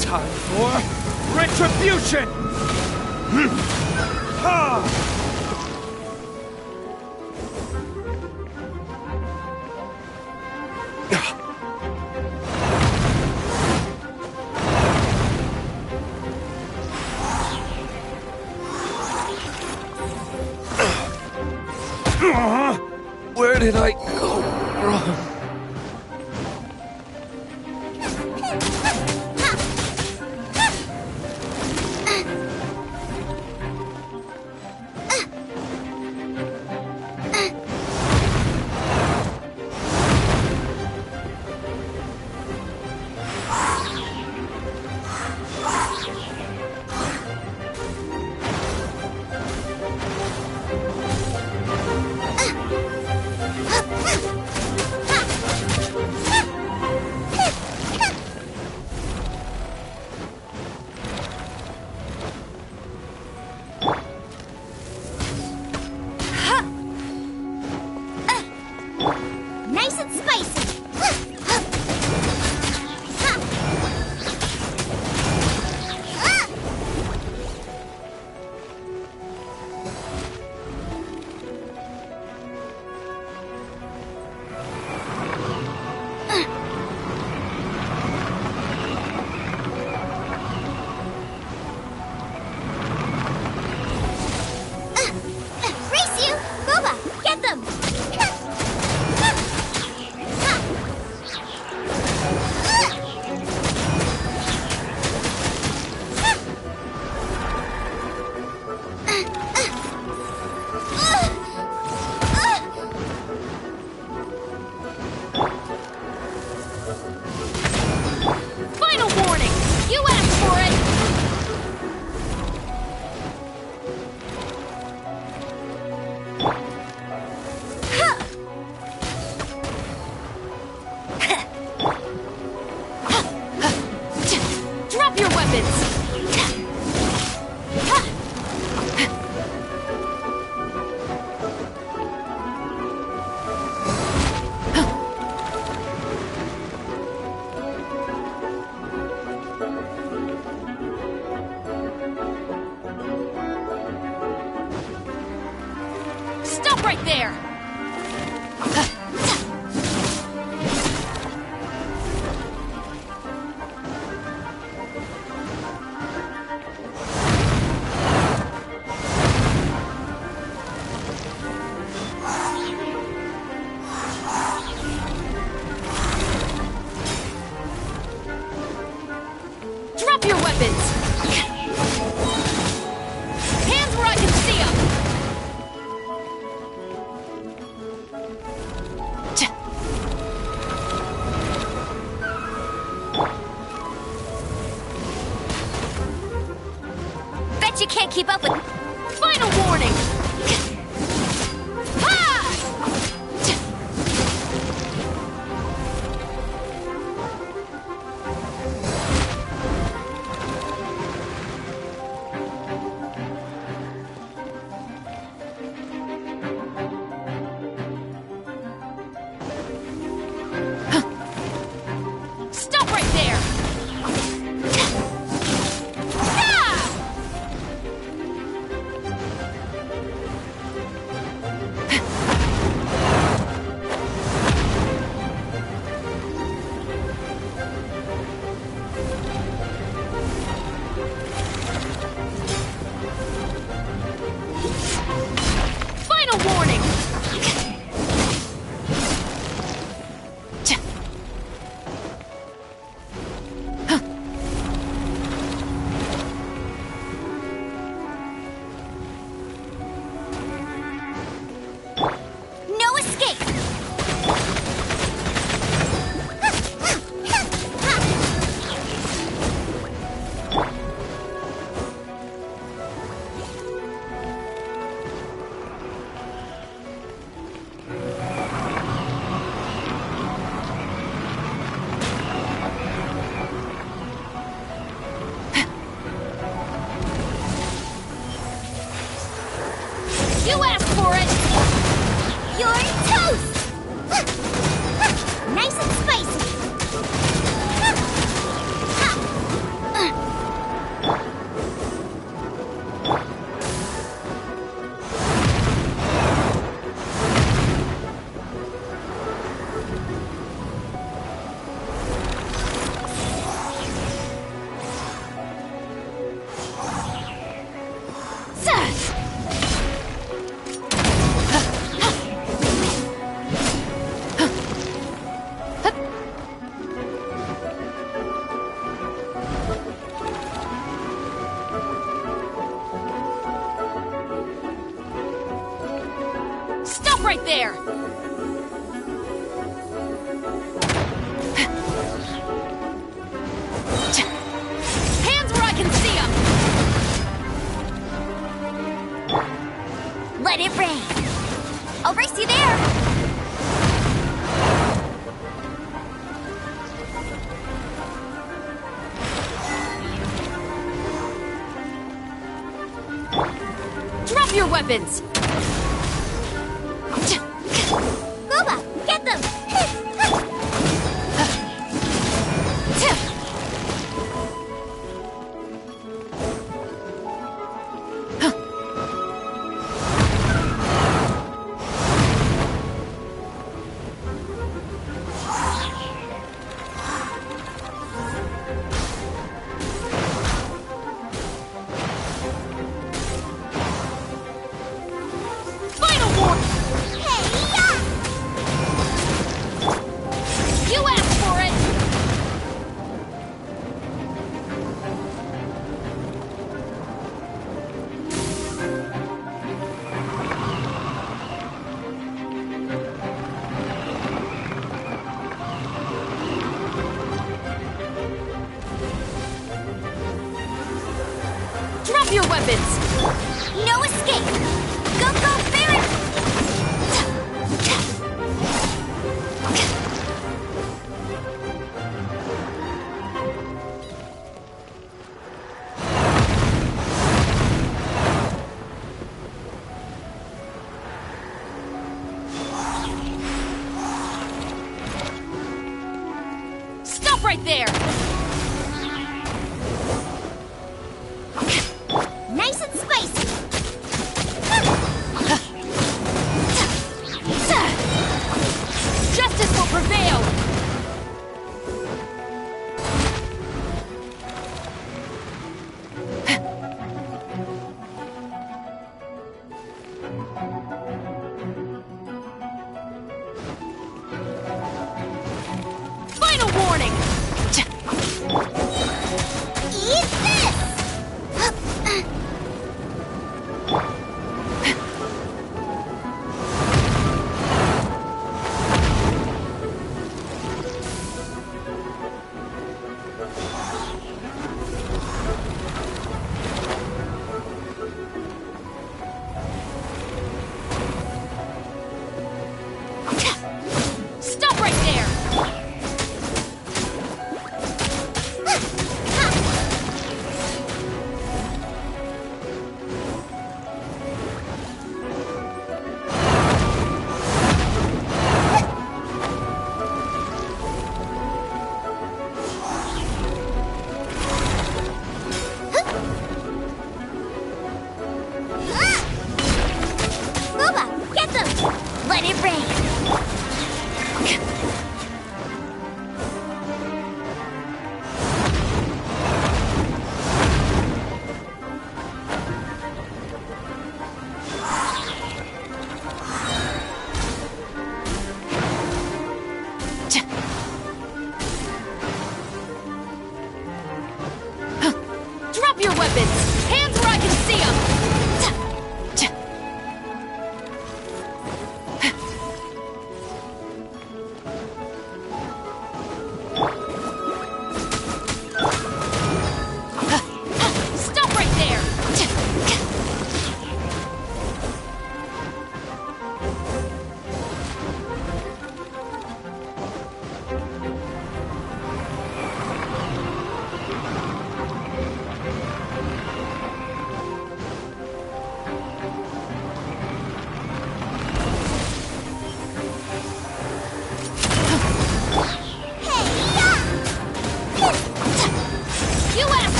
Time for retribution! Where did I go wrong? Nice and spicy! Race you! Boba, get them! Final warning! You asked for it! Drop your weapons! Stop right there! Drop your weapons! Hands where I can see them! Bet you can't keep up with... Final warning! Ha! Final warning! No escape! You asked for it! You're toast! Nice and spicy! Stop right there! Hands where I can see them! Let it rain! I'll race you there! Drop your weapons! Boba, get them! Final warning! Hey-ya! You asked for it! Drop your weapons! No escape! Go, go, Baron! Stop right there! Nice and spicy! Justice will prevail! Final warning!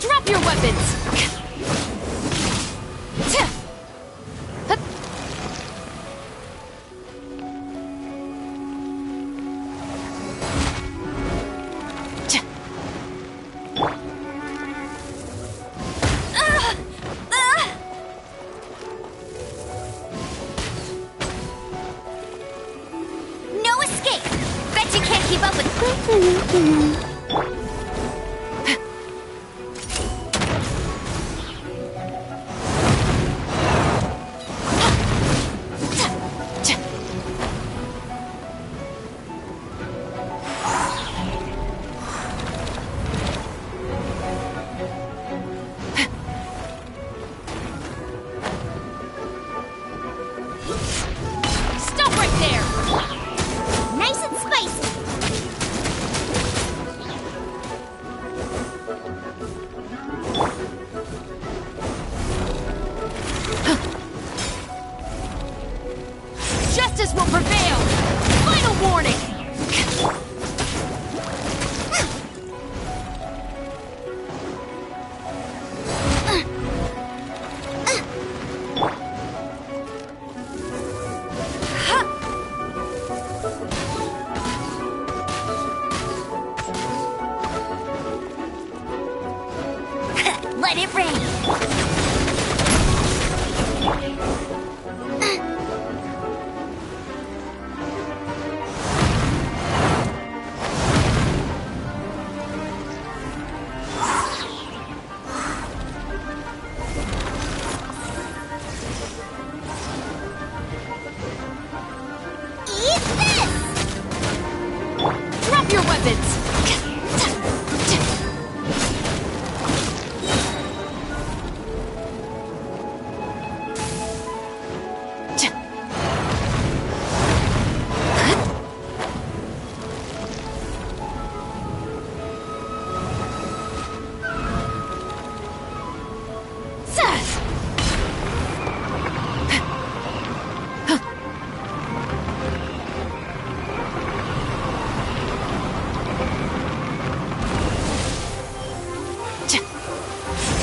Drop your weapons! No escape! Bet you can't keep up with... Stop right there! Nice and spicy! Justice will prevail! Final warning! Let it rain! Eat this! Drop your weapons!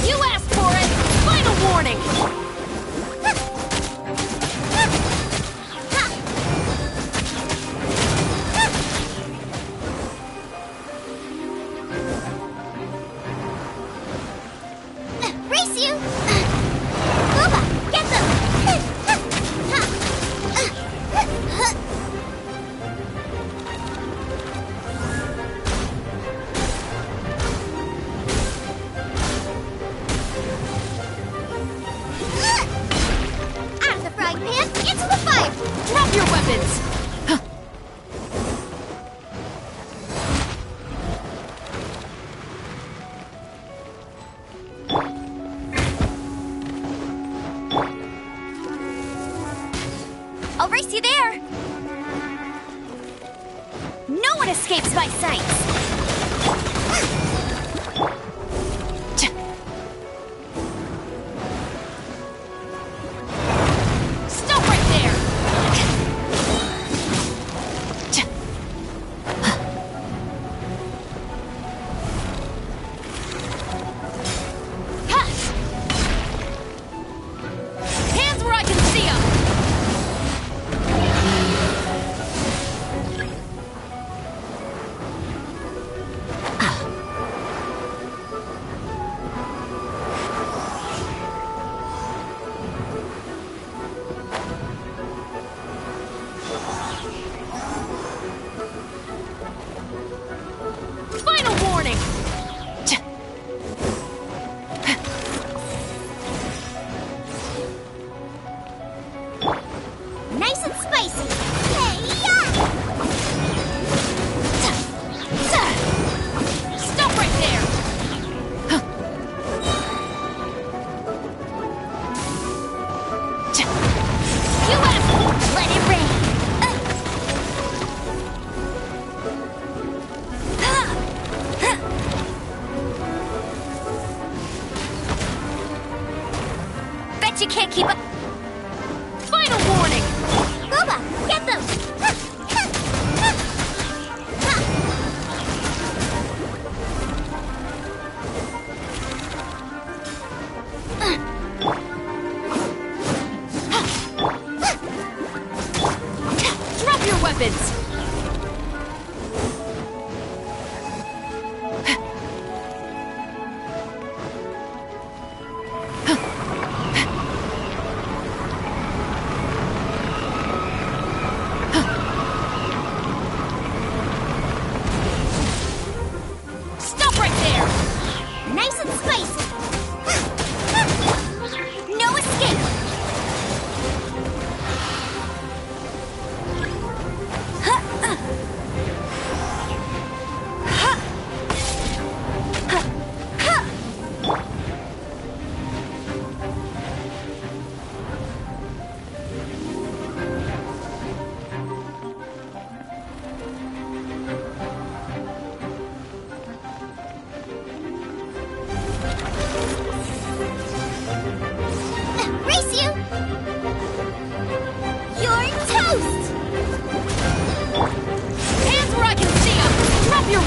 You asked for it! Final warning! Race you! Booba, get them! Out of the frying pan, into the fire! Drop your weapons! I'll race you there! No one escapes my sights! Stop right there! Ha! Hands where I can see 'em! Final warning! Nice and spicy! Hey-ya! Stop right there! You asked! Let it rain! Bet you can't keep up. Final warning! Booba, get them!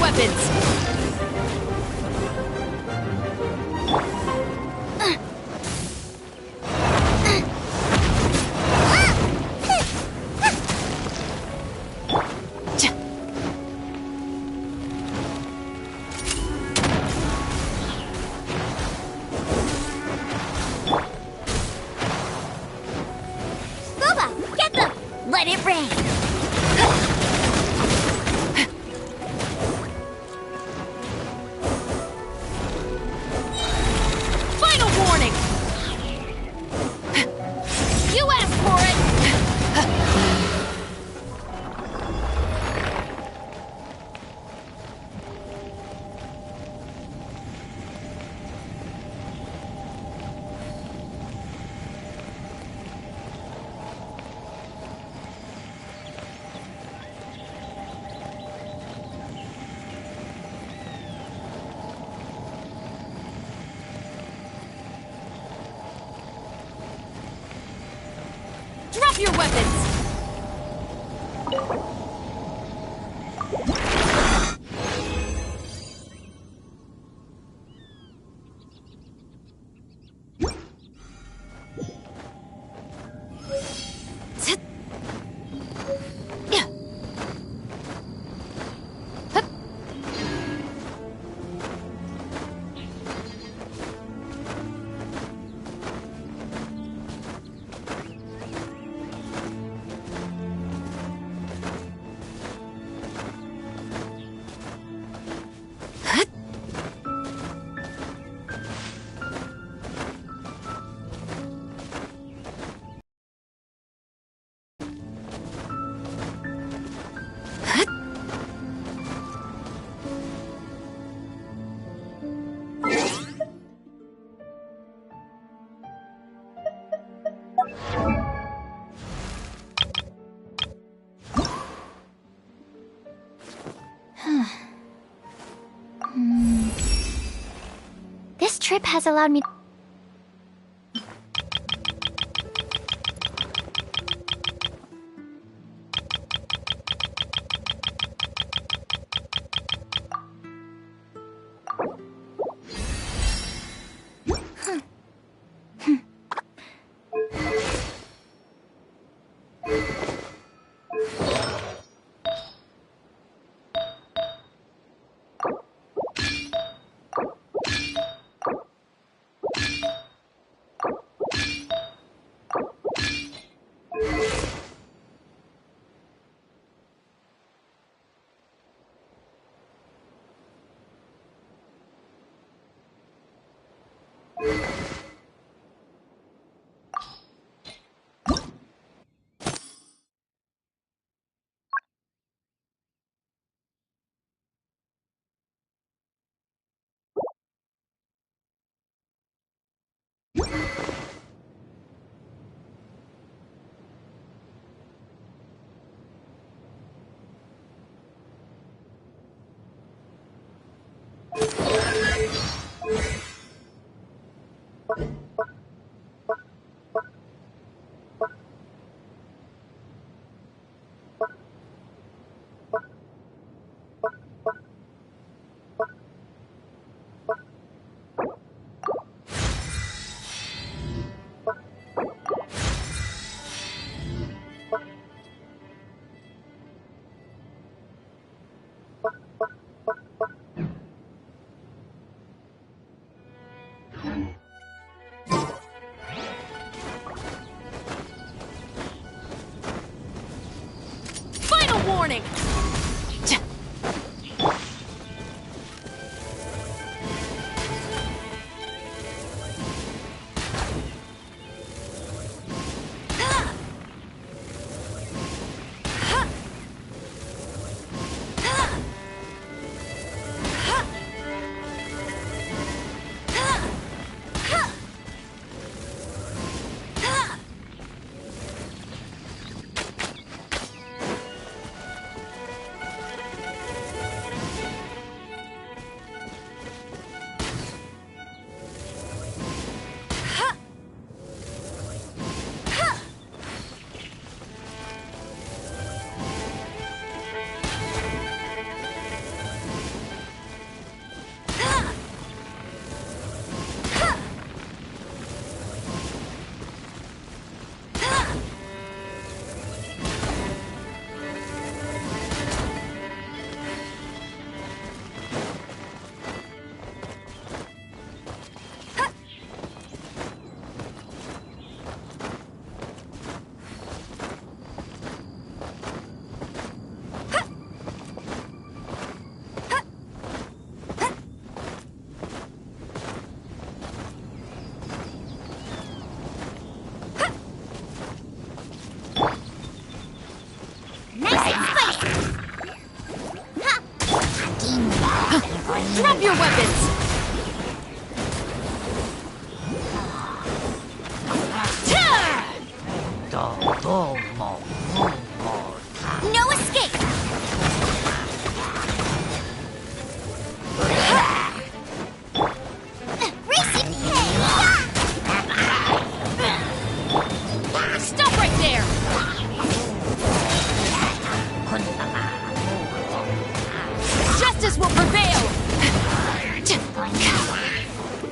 weapons! Booba, get them! Let it rain! Final warning! You asked for it! Drop your weapons! This trip has allowed me. Warning!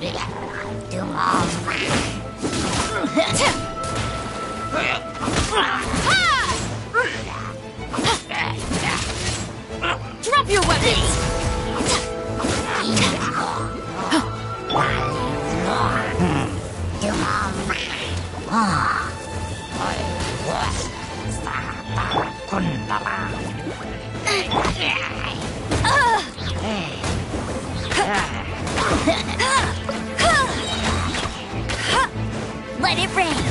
Drop your weapons! Let it rain.